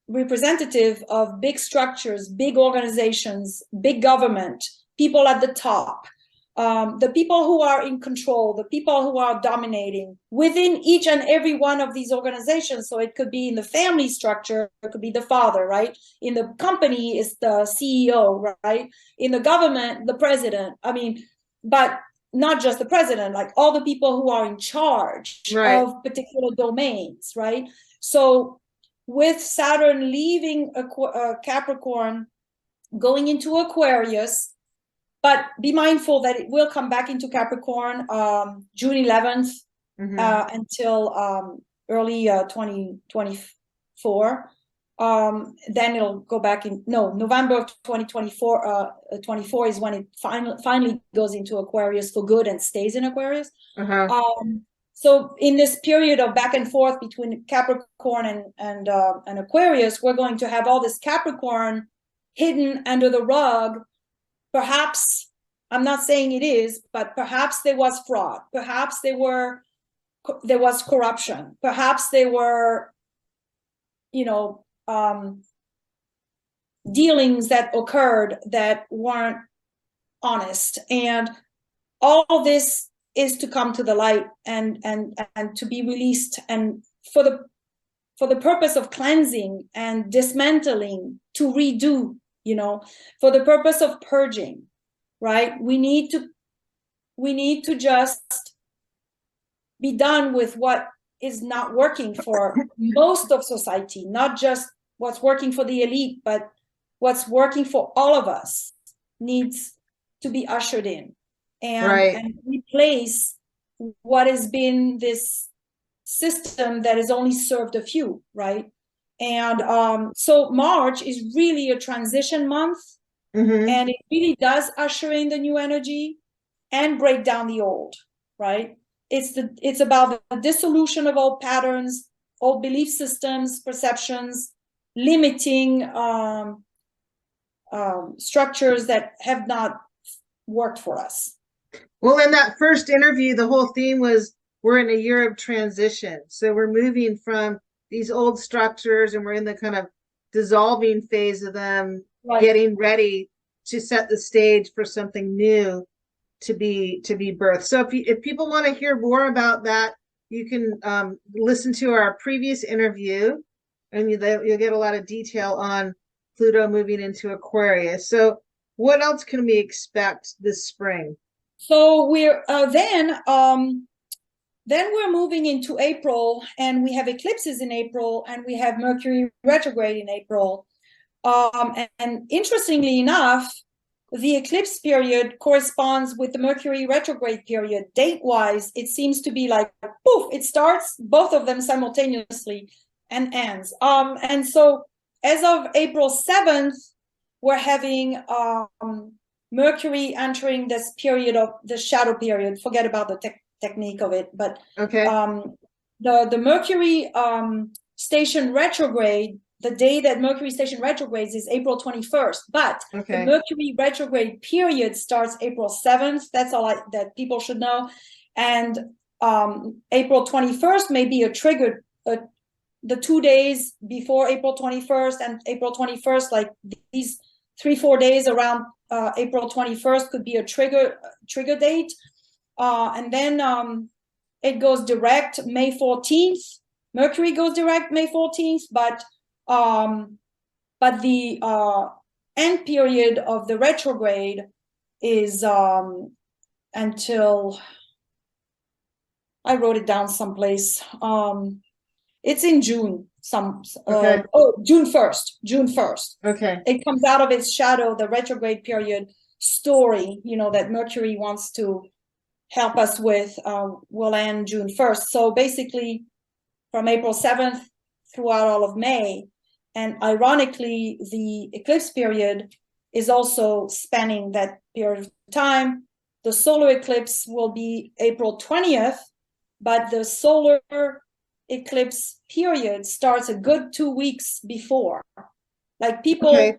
representative of big structures, big organizations, big government, people at the top, the people who are in control, the people who are dominating within each and every one of these organizations. So it could be in the family structure, it could be the father, right? In the company, it's the CEO, right? In the government, the president. I mean, but not just the president, like all the people who are in charge Right. of particular domains, right? So with Saturn leaving Capricorn, going into Aquarius, but be mindful that it will come back into Capricorn June 11th until early 2024. Then it'll go back in, no, November of 2024. 24 is when it finally goes into Aquarius for good and stays in Aquarius. So in this period of back and forth between Capricorn and Aquarius, we're going to have all this Capricorn hidden under the rug. Perhaps, I'm not saying it is, but perhaps there was fraud. Perhaps there was corruption. Perhaps there were, dealings that occurred that weren't honest. And all this is to come to the light and to be released, and for the purpose of cleansing and dismantling, to redo, for the purpose of purging, right? We need to just be done with what is not working for most of society, not just what's working for the elite, but what's working for all of us needs to be ushered in. And replace what has been this system that has only served a few, right? And so March is really a transition month, and it really does usher in the new energy and break down the old, right? It's about the dissolution of old patterns, old belief systems, perceptions, limiting structures that have not worked for us. Well, in that first interview, the whole theme was we're in a year of transition. So we're moving from these old structures and we're in the kind of dissolving phase of them, getting ready to set the stage for something new to be birthed. So if people want to hear more about that, you can listen to our previous interview, and you'll get a lot of detail on Pluto moving into Aquarius. So what else can we expect this spring? So we're then we're moving into April, and we have eclipses in April, and we have Mercury retrograde in April. And interestingly enough, the eclipse period corresponds with the Mercury retrograde period. Date-wise, it seems to be like, poof, it starts both of them simultaneously and ends. And so as of April 7th, we're having Mercury entering this period of the shadow period. Forget about the technique of it, but the Mercury station retrograde, the day that Mercury station retrogrades is April 21st, but the Mercury retrograde period starts April 7th. That's all that people should know. And April 21st may be a trigger, the 2 days before April 21st and April 21st, like these 3-4 days around April 21st could be a trigger date. And then it goes direct May 14th. Mercury goes direct May 14th, but the end period of the retrograde is until, I wrote it down someplace. It's in June. June 1st. Okay. It comes out of its shadow, the retrograde period story, that Mercury wants to help us with, will end June 1st. So basically from April 7th throughout all of May. And ironically, the eclipse period is also spanning that period of time. The solar eclipse will be April 20th, but the solar eclipse period starts a good 2 weeks before. Like people, Okay.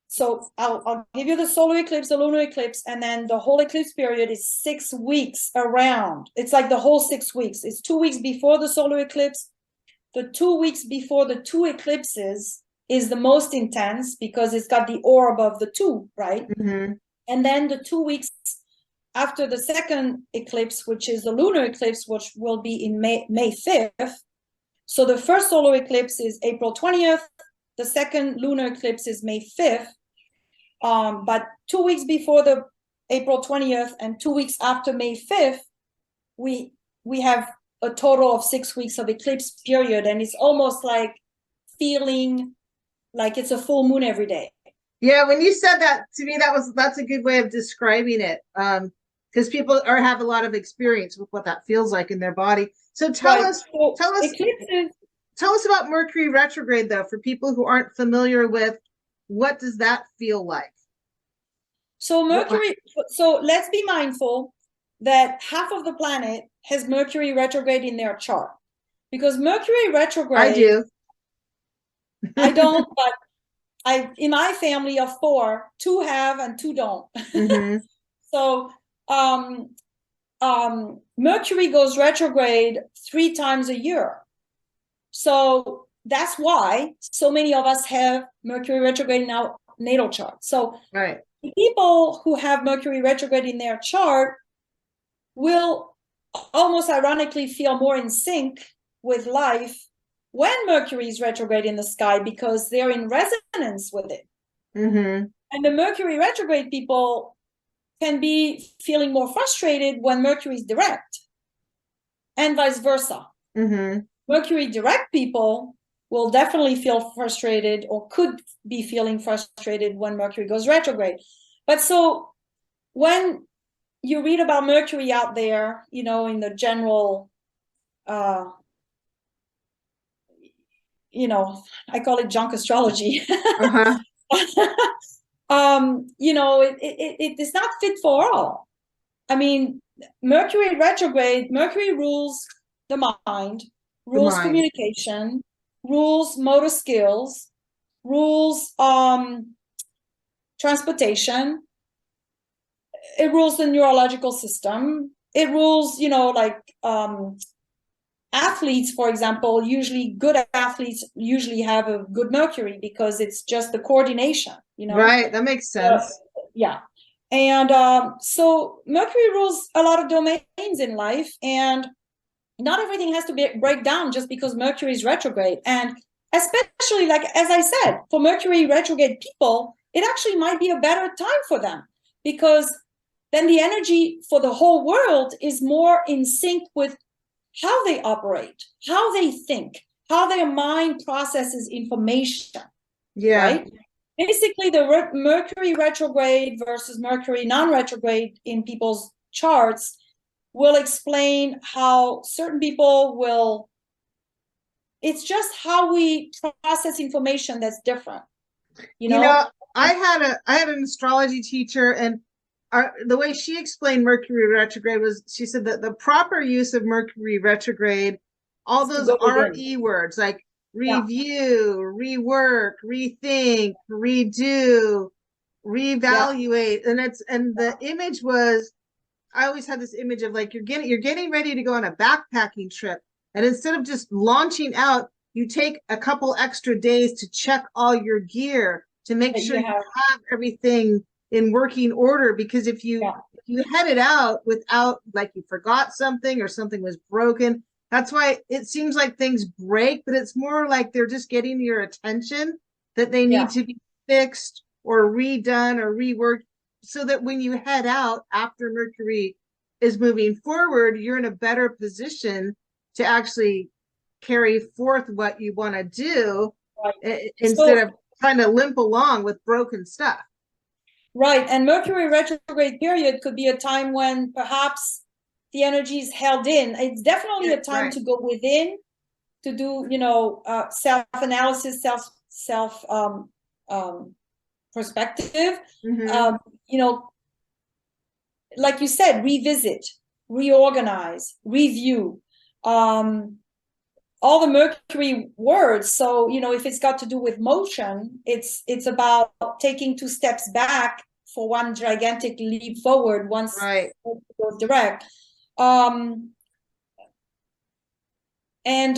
so I'll give you the solar eclipse, the lunar eclipse, and then the whole eclipse period is 6 weeks around. It's like the whole 6 weeks. It's 2 weeks before the solar eclipse. The 2 weeks before the two eclipses is the most intense because it's got the orb of the two, right? Mm-hmm. And then the 2 weeks after the second eclipse, which is the lunar eclipse, which will be in May 5th. So the first solar eclipse is April 20th. The second lunar eclipse is May 5th. But 2 weeks before the April 20th and 2 weeks after May 5th, we have a total of 6 weeks of eclipse period. And it's almost like feeling like it's a full moon every day. Yeah, when you said that to me, that's a good way of describing it. Because people have a lot of experience with what that feels like in their body. So tell us about Mercury retrograde, though, for people who aren't familiar with what does that feel like? So let's be mindful that half of the planet has Mercury retrograde in their chart, because Mercury retrograde. I do. I don't, but in my family of 4, 2 have and 2 don't. Mm-hmm. So Mercury goes retrograde 3 times a year. So that's why so many of us have Mercury retrograde in our natal chart. So right. People who have Mercury retrograde in their chart will almost ironically feel more in sync with life when Mercury is retrograde in the sky, because they're in resonance with it. Mm-hmm. And the Mercury retrograde people can be feeling more frustrated when Mercury is direct, and vice versa. Mm-hmm. Mercury direct people will definitely feel frustrated, or could be feeling frustrated, when Mercury goes retrograde. But so when you read about Mercury out there, in the general, I call it junk astrology. Uh-huh. It is not fit for all. I mean, Mercury retrograde, Mercury rules the mind, rules communication, rules motor skills, rules transportation. It rules the neurological system. It rules, athletes, for example. Usually good athletes usually have a good Mercury, because it's just the coordination, Right, that makes sense. Yeah. And so Mercury rules a lot of domains in life, and not everything has to break down just because Mercury is retrograde. And especially, like, as I said, for Mercury retrograde people, it actually might be a better time for them, because then the energy for the whole world is more in sync with how they operate, how they think, how their mind processes information. Yeah. Right? Basically, the Mercury retrograde versus Mercury non-retrograde in people's charts will explain how certain people will. It's just how we process information that's different. I had an astrology teacher, and the way she explained Mercury retrograde was, she said that the proper use of Mercury retrograde, all those RE words like review, rework, rethink, redo, reevaluate, and the image was, I always had this image of, like, you're getting ready to go on a backpacking trip, and instead of just launching out, you take a couple extra days to check all your gear to make sure you have everything in working order, because if you headed out without, like, you forgot something or something was broken, that's why it seems like things break, but it's more like they're just getting your attention that they need to be fixed or redone or reworked, so that when you head out after Mercury is moving forward, you're in a better position to actually carry forth what you want to do, instead of trying to limp along with broken stuff. Right. And Mercury retrograde period could be a time when perhaps the energy is held in. It's definitely a time to go within, to do, self-analysis, self perspective. Like you said, revisit, reorganize, review, all the Mercury words. So, if it's got to do with motion, it's about taking 2 steps back for one gigantic leap forward once it goes direct. In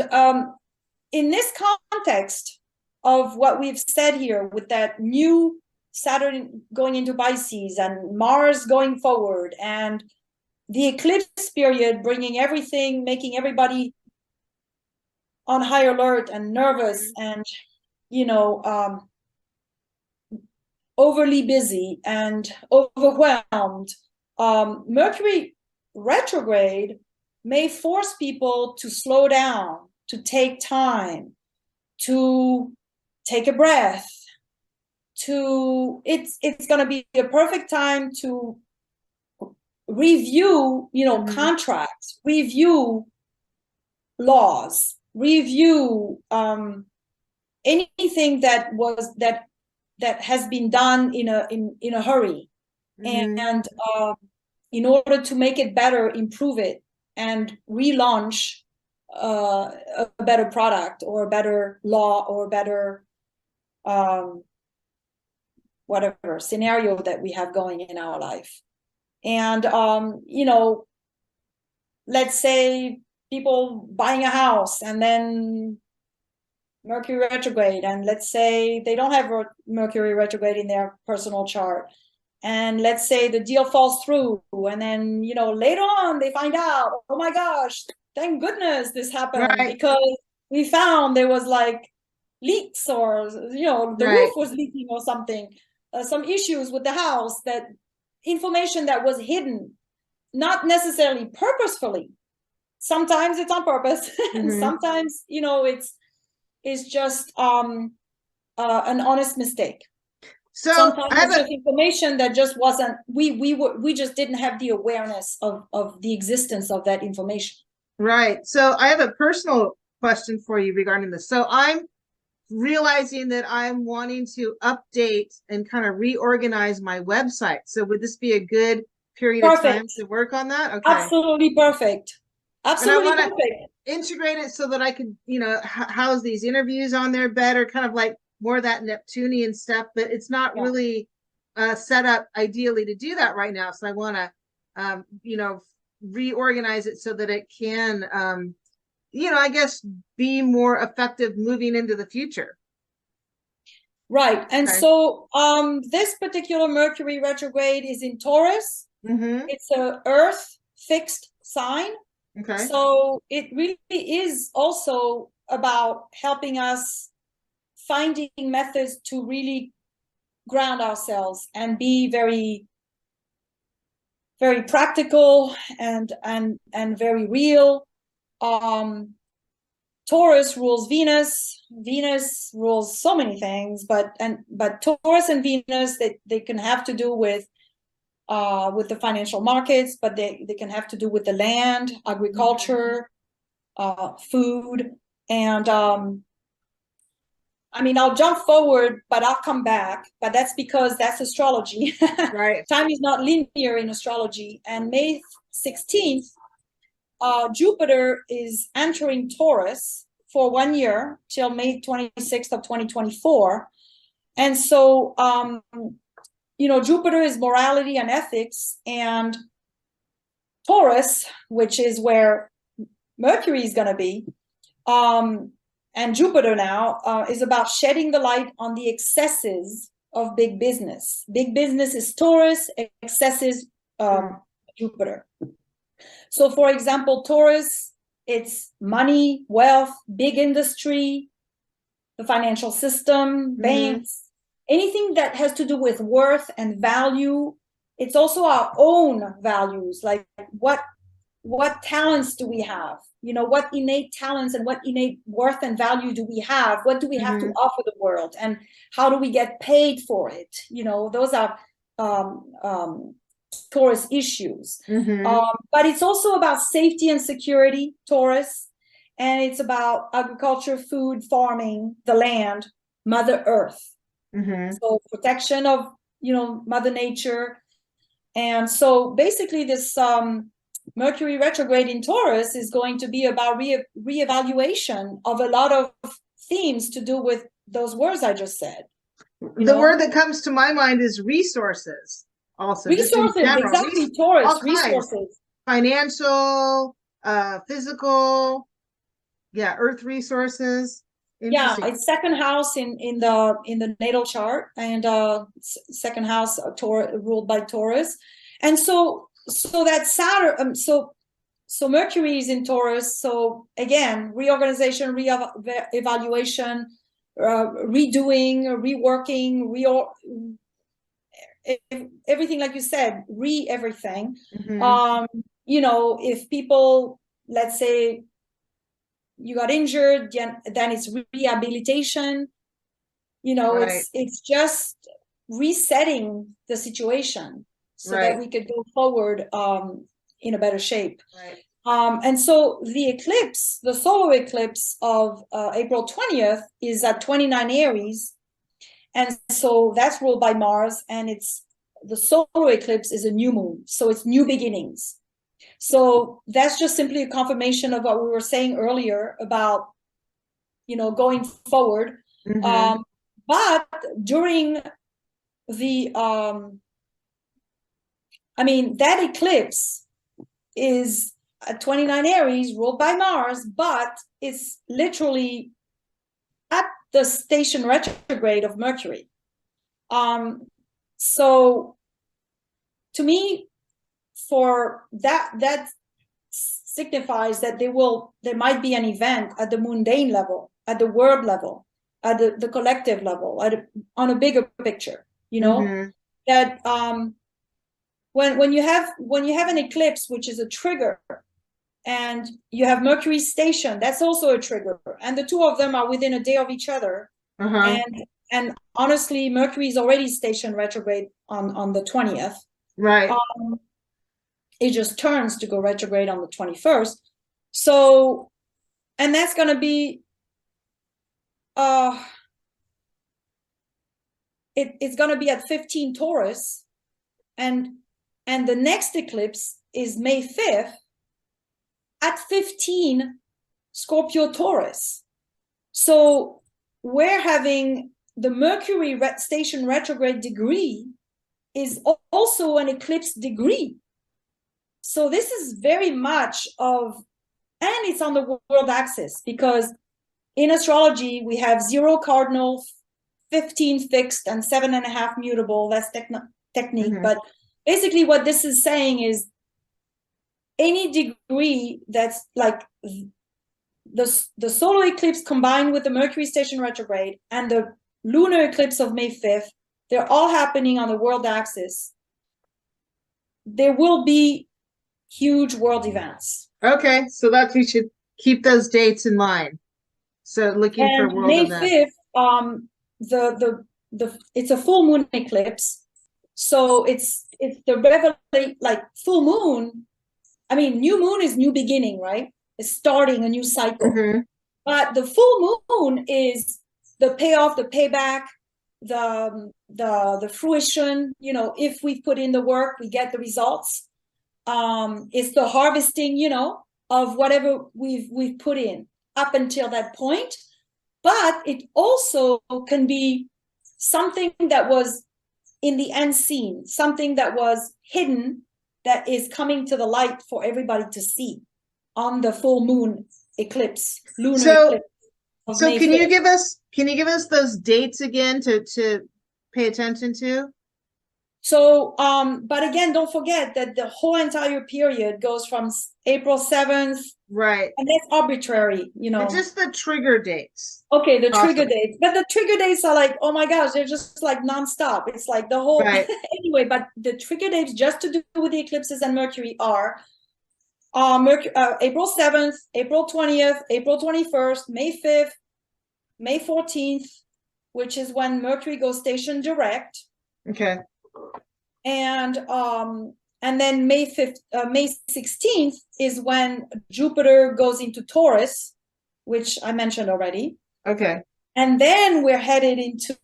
this context of what we've said here, with that new Saturn going into Pisces and Mars going forward, and the eclipse period bringing everything, making everybody on high alert and nervous and, overly busy and overwhelmed, Mercury retrograde may force people to slow down, to take time, to take a breath, it's going to be a perfect time to review, contracts, review laws, review anything that has been done in a hurry, and in order to make it better, improve it, and relaunch a better product or a better law or a better whatever scenario that we have going in our life. And let's say people buying a house and then Mercury retrograde, and let's say they don't have Mercury retrograde in their personal chart, and let's say the deal falls through, and then later on they find out, oh my gosh, thank goodness this happened, because we found there was like leaks, or the roof was leaking or something, some issues with the house, that information that was hidden, not necessarily purposefully. Sometimes it's on purpose, and sometimes it's just an honest mistake. So sometimes it's just information that just wasn't, we just didn't have the awareness of the existence of that information. Right. So I have a personal question for you regarding this. So I'm realizing that I'm wanting to update and kind of reorganize my website. So would this be a good period of time to work on that? Okay. Absolutely perfect. Absolutely perfect. Integrate it so that I could, house these interviews on there better, kind of like more of that Neptunian stuff, but it's not really set up ideally to do that right now. So I want to, reorganize it so that it can, I guess, be more effective moving into the future. Right. And so this particular Mercury retrograde is in Taurus. It's a Earth fixed sign. Okay. So it really is also about helping us finding methods to really ground ourselves and be very, very practical and very real. Taurus rules Venus. Venus rules so many things, but Taurus and Venus, they can have to do with the financial markets, but they can have to do with the land, agriculture, food, and I'll jump forward, but I'll come back. But that's because that's astrology. Right. Time is not linear in astrology. And May 16th, Jupiter is entering Taurus for 1 year till May 26th of 2024. And so, Jupiter is morality and ethics, and Taurus, which is where Mercury is going to be, and Jupiter now is about shedding the light on the excesses of big business. Big business is Taurus, excesses Jupiter. So, for example, Taurus, it's money, wealth, big industry, the financial system, banks, anything that has to do with worth and value. It's also our own values, like what talents do we have? What innate talents and what innate worth and value do we have? What do we have to offer the world? And how do we get paid for it? Those are Taurus issues. But it's also about safety and security, Taurus. and it's about agriculture, food, farming, the land, Mother Earth. So protection of, Mother Nature. And so basically this Mercury retrograde in Taurus is going to be about reevaluation of a lot of themes to do with those words I just said. The word that comes to my mind is resources. Also, resources, exactly. Taurus, resources, financial, physical, earth resources. Yeah, it's second house in the natal chart, and second house ruled by Taurus, and so that Saturn, so Mercury is in Taurus. So again, reorganization, evaluation, redoing, reworking, everything, like you said, everything. If people, let's say, you got injured, then it's rehabilitation. It's just resetting the situation so that we could go forward in a better shape. And so the eclipse, the solar eclipse of April 20th is at 29 Aries. And so that's ruled by Mars, and the solar eclipse is a new moon. So it's new beginnings. So that's just simply a confirmation of what we were saying earlier about, going forward. But during the, that eclipse is at 29 Aries, ruled by Mars, but it's literally at the station retrograde of Mercury. So to me, for that signifies that there might be an event at the mundane level, at the world level, at the collective level, on a bigger picture, that when you have an eclipse, which is a trigger, and you have Mercury station, that's also a trigger, and the two of them are within a day of each other. And honestly, Mercury is already stationed retrograde on the 20th. It just turns to go retrograde on the 21st. So, and that's going to be, it's going to be at 15 Taurus, and the next eclipse is May 5th at 15 Scorpio Taurus. So we're having the Mercury station retrograde degree is also an eclipse degree. So this is very much and it's on the world axis, because in astrology, we have 0 cardinal, 15 fixed, and 7.5 mutable. That's technique. But basically what this is saying is any degree that's like the solar eclipse combined with the Mercury station retrograde and the lunar eclipse of May 5th, they're all happening on the world axis. There will be huge world events. Okay, so we should keep those dates in mind. So looking for world May events. 5th, it's a full moon eclipse. So it's the full moon. New moon is new beginning, right? It's starting a new cycle. But the full moon is the payoff, the payback, the fruition. If we put in the work, we get the results. It's the harvesting, of whatever we've put in up until that point. But it also can be something that was in the unseen, something that was hidden, that is coming to the light for everybody to see on the full moon eclipse, lunar eclipse. So can you give us those dates again to pay attention to? So, but again, don't forget that the whole entire period goes from April 7th. Right. And that's arbitrary, It's just the trigger dates. Okay, the trigger dates. But the trigger dates are like, oh my gosh, they're just like nonstop. It's like the whole, anyway, but the trigger dates just to do with the eclipses and Mercury are April 7th, April 20th, April 21st, May 5th, May 14th, which is when Mercury goes station direct. Okay. And then May 16th is when Jupiter goes into Taurus, which I mentioned already. Okay. And then we're headed into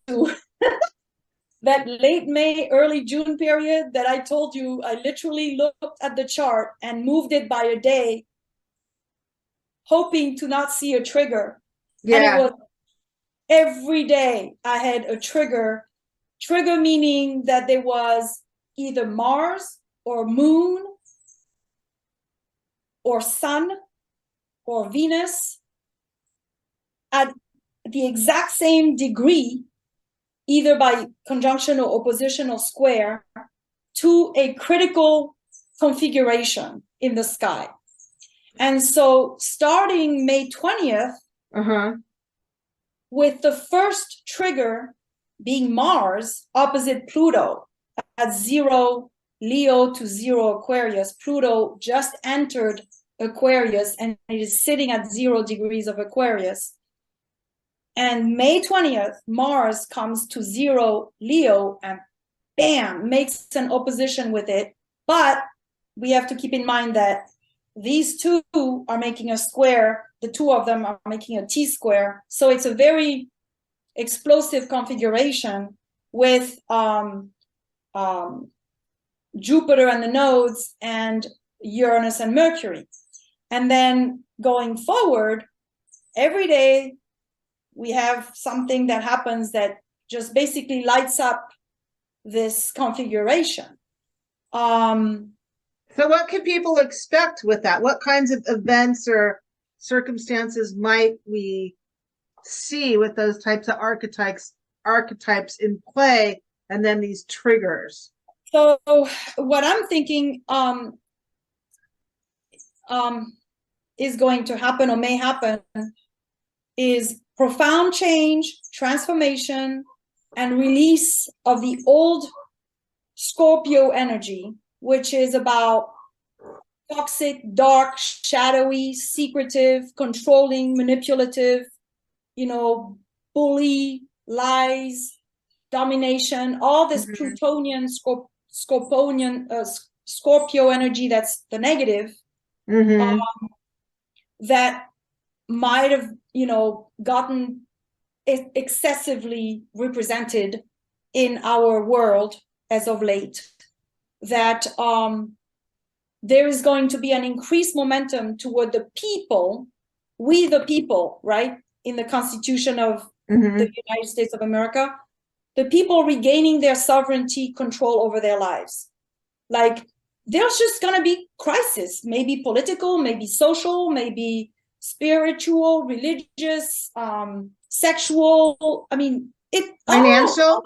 that late May, early June period that I told you. I literally looked at the chart and moved it by a day, hoping to not see a trigger. Yeah. And it was every day I had a trigger. Trigger meaning that there was either Mars or Moon or Sun or Venus at the exact same degree, either by conjunction or opposition or square, to a critical configuration in the sky. And so starting May 20th, with the first trigger being Mars opposite Pluto at 0 Leo to 0 Aquarius. Pluto just entered Aquarius and it is sitting at 0 degrees of Aquarius. And May 20th, Mars comes to 0 Leo and bam, makes an opposition with it. But we have to keep in mind that these two are making a square. The two of them are making a T-square. So it's a very explosive configuration with Jupiter and the nodes and Uranus and Mercury. And then going forward, every day we have something that happens that just basically lights up this configuration. So what can people expect with that? What kinds of events or circumstances might we see with those types of archetypes in play, and then these triggers? So what I'm thinking is going to happen or may happen is profound change, transformation, and release of the old Scorpio energy, which is about toxic, dark, shadowy, secretive, controlling, manipulative, bully, lies, domination, all this Plutonian, Scorpio energy that's the negative, that might have, gotten excessively represented in our world as of late. That there is going to be an increased momentum toward the people, we the people, right? In the Constitution of the United States of America, the people regaining their sovereignty, control over their lives. Like, there's just going to be crisis, maybe political, maybe social, maybe spiritual, religious, sexual. I mean, financial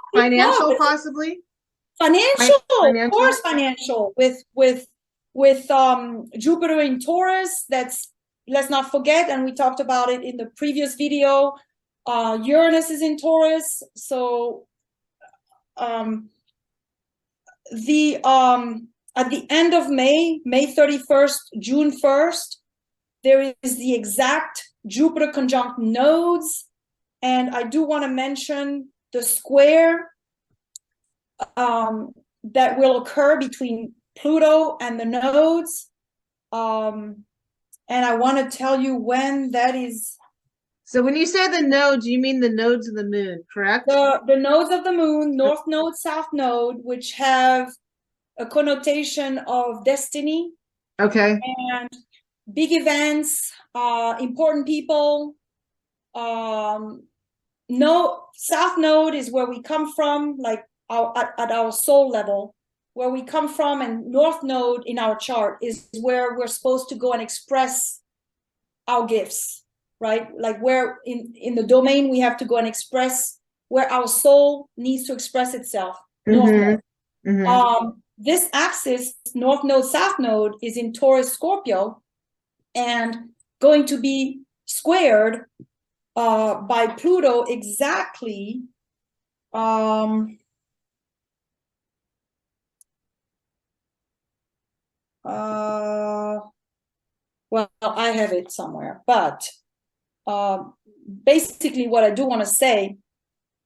possibly. Financial, of course, financial with Jupiter in Taurus. That's, let's not forget, and we talked about it in the previous video. Uranus is in Taurus, so at the end of May 31st, June 1st, there is the exact Jupiter conjunct nodes, and I do want to mention the square that will occur between Pluto and the nodes. And I want to tell you when that is. So when you say the nodes, you mean the nodes of the moon, correct? The nodes of the moon, north node, south node, which have a connotation of destiny. Okay. And big events, important people. South node is where we come from, like at our soul level, where we come from, and north node in our chart is where we're supposed to go and express our gifts, right? Like where in the domain we have to go and express where our soul needs to express itself. North node. This axis, north node, south node, is in Taurus, Scorpio, and going to be squared by Pluto exactly well, I have it somewhere, but basically what I do want to say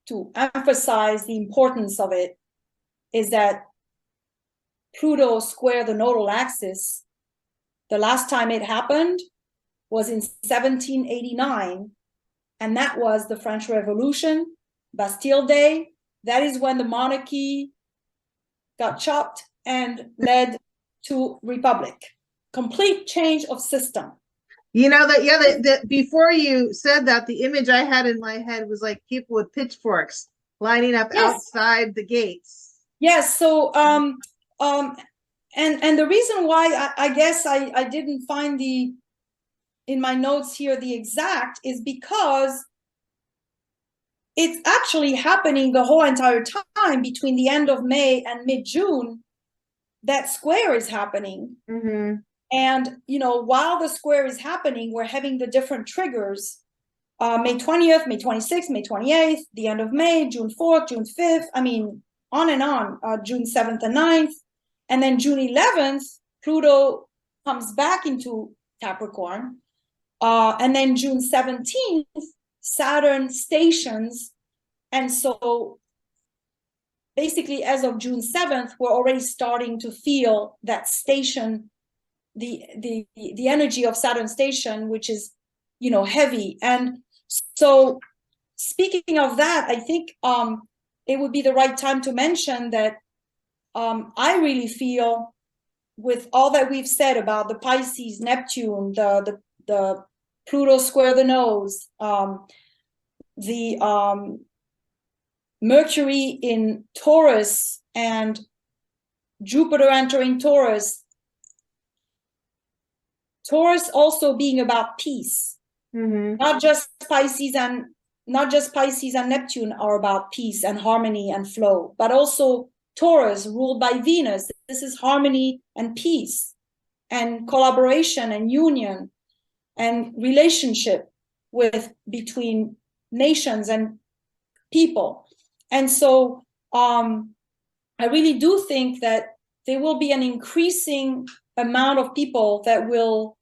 to emphasize the importance of it is that Pluto square the nodal axis, the last time it happened was in 1789, and that was the French Revolution, Bastille Day. That is when the monarchy got chopped and led to republic. Complete change of system. You know that, yeah, that before you said that, the image I had in my head was like people with pitchforks lining up outside the gates. Yes. So, and the reason why I guess I didn't find in my notes here the exact is because it's actually happening the whole entire time between the end of May and mid-June. That square is happening. Mm-hmm. And, while the square is happening, we're having the different triggers. May 20th, May 26th, May 28th, the end of May, June 4th, June 5th. I mean, on and on, June 7th and 9th. And then June 11th, Pluto comes back into Capricorn. And then June 17th, Saturn stations. And so basically, as of June 7th, we're already starting to feel that station, the energy of Saturn station, which is, heavy. And so speaking of that, I think it would be the right time to mention that I really feel, with all that we've said about the Pisces, Neptune, the Pluto square the nose, the Mercury in Taurus and Jupiter entering Taurus. Taurus also being about peace. Mm-hmm. Not just Pisces and Neptune are about peace and harmony and flow, but also Taurus, ruled by Venus. This is harmony and peace and collaboration and union and relationship between nations and people. And so I really do think that there will be an increasing amount of people that will,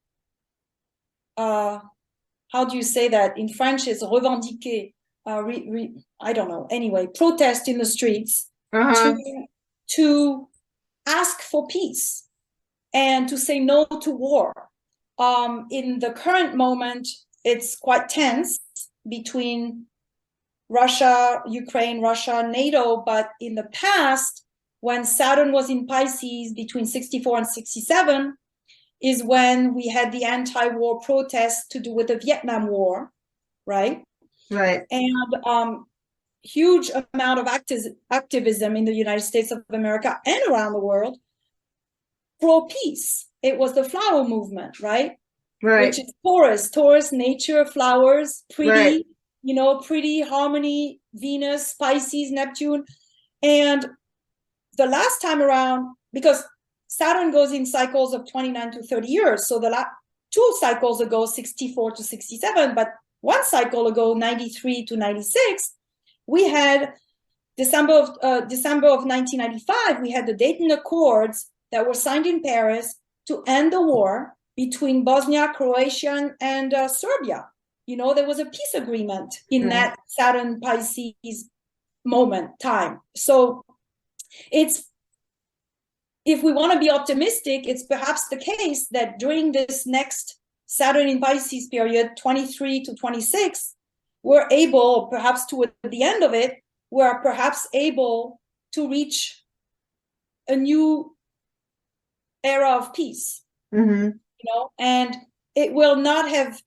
how do you say that? In French, it's revendiquer, I don't know. Anyway, protest in the streets to ask for peace and to say no to war. In the current moment, it's quite tense between Russia, Ukraine, Russia, NATO. But in the past, when Saturn was in Pisces between 64 and 67, is when we had the anti-war protests to do with the Vietnam War, right? Right. And huge amount of activism in the United States of America and around the world pro-peace. It was the flower movement, right? Right. Which is Taurus, nature, flowers, pretty, right. Pretty, harmony, Venus, Pisces, Neptune. And the last time around, because Saturn goes in cycles of 29 to 30 years. So the last 2 cycles ago, 64 to 67, but 1 cycle ago, 93 to 96, we had December of 1995, we had the Dayton Accords that were signed in Paris to end the war between Bosnia, Croatia, and Serbia. There was a peace agreement in that Saturn Pisces time. So if we want to be optimistic, it's perhaps the case that during this next Saturn in Pisces period, 23 to 26, we're able, perhaps toward the end of it, we're perhaps able to reach a new era of peace. Mm-hmm. And it will not have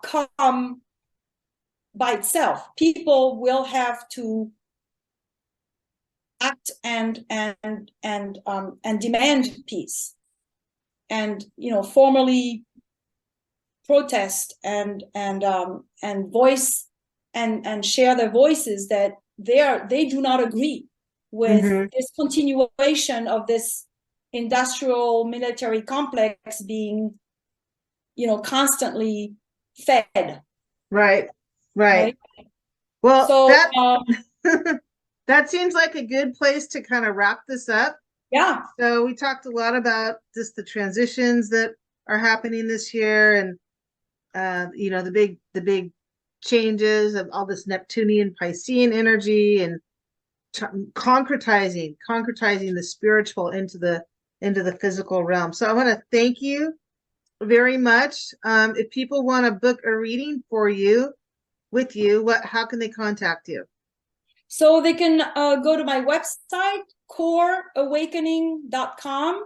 come by itself. People will have to act and demand peace, and formally protest and voice and share their voices that they do not agree with this continuation of this industrial military complex being constantly fed. Right. Well, so that seems like a good place to kind of wrap this up. Yeah. So we talked a lot about just the transitions that are happening this year, and the big changes of all this Neptunian Piscean energy, and concretizing the spiritual into the physical realm. So I want to thank you very much. If people want to book a reading for you, with you, how can they contact you? So they can go to my website, coreawakening.com,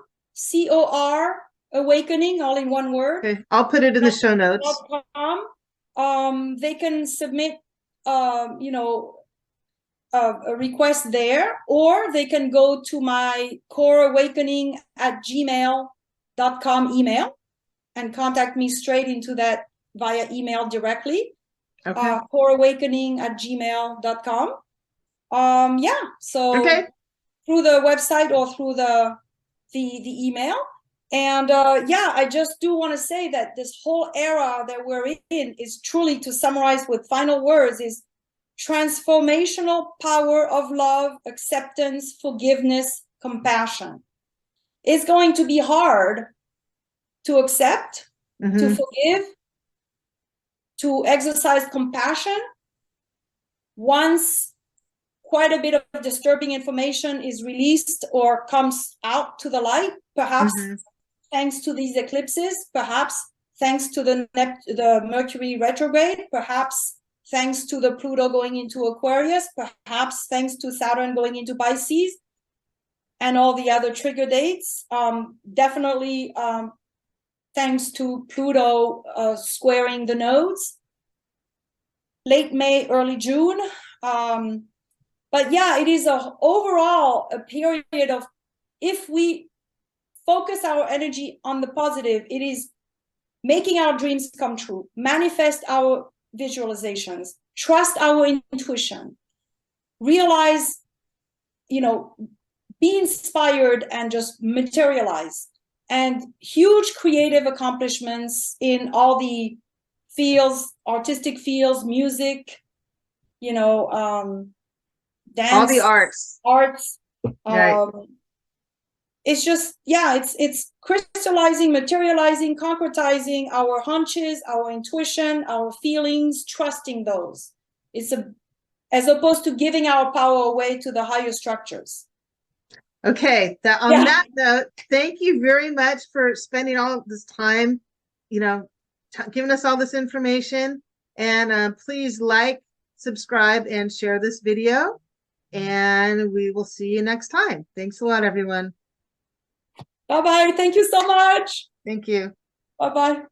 COR awakening, all in one word. Okay, I'll put it in the show notes. They can submit, you know, a request there, or they can go to my coreawakening@gmail.com email and contact me straight into that via email directly. Okay. coreawakening@gmail.com. Yeah, so okay. through the website or through the email. And yeah, I just do want to say that this whole era that we're in is truly, to summarize with final words, is transformational power of love, acceptance, forgiveness, compassion. It's going to be hard to accept, to forgive, to exercise compassion once quite a bit of disturbing information is released or comes out to the light, perhaps thanks to these eclipses, perhaps thanks to the Mercury retrograde, perhaps thanks to the Pluto going into Aquarius, perhaps thanks to Saturn going into Pisces, and all the other trigger dates. Definitely thanks to Pluto squaring the nodes, late May, early June. But yeah, it is overall a period of, if we focus our energy on the positive, it is making our dreams come true, manifest our visualizations, trust our intuition, realize, you know, be inspired and just materialize. And huge creative accomplishments in all the fields, artistic fields, music, you know, dance, all the arts. Right. It's just, yeah, it's crystallizing, materializing, concretizing our hunches, our intuition, our feelings, trusting those. It's as opposed to giving our power away to the higher structures. Okay, on that note, thank you very much for spending all this time, you know, giving us all this information. And please like, subscribe, and share this video. And we will see you next time. Thanks a lot, everyone. Bye-bye. Thank you so much. Thank you. Bye-bye.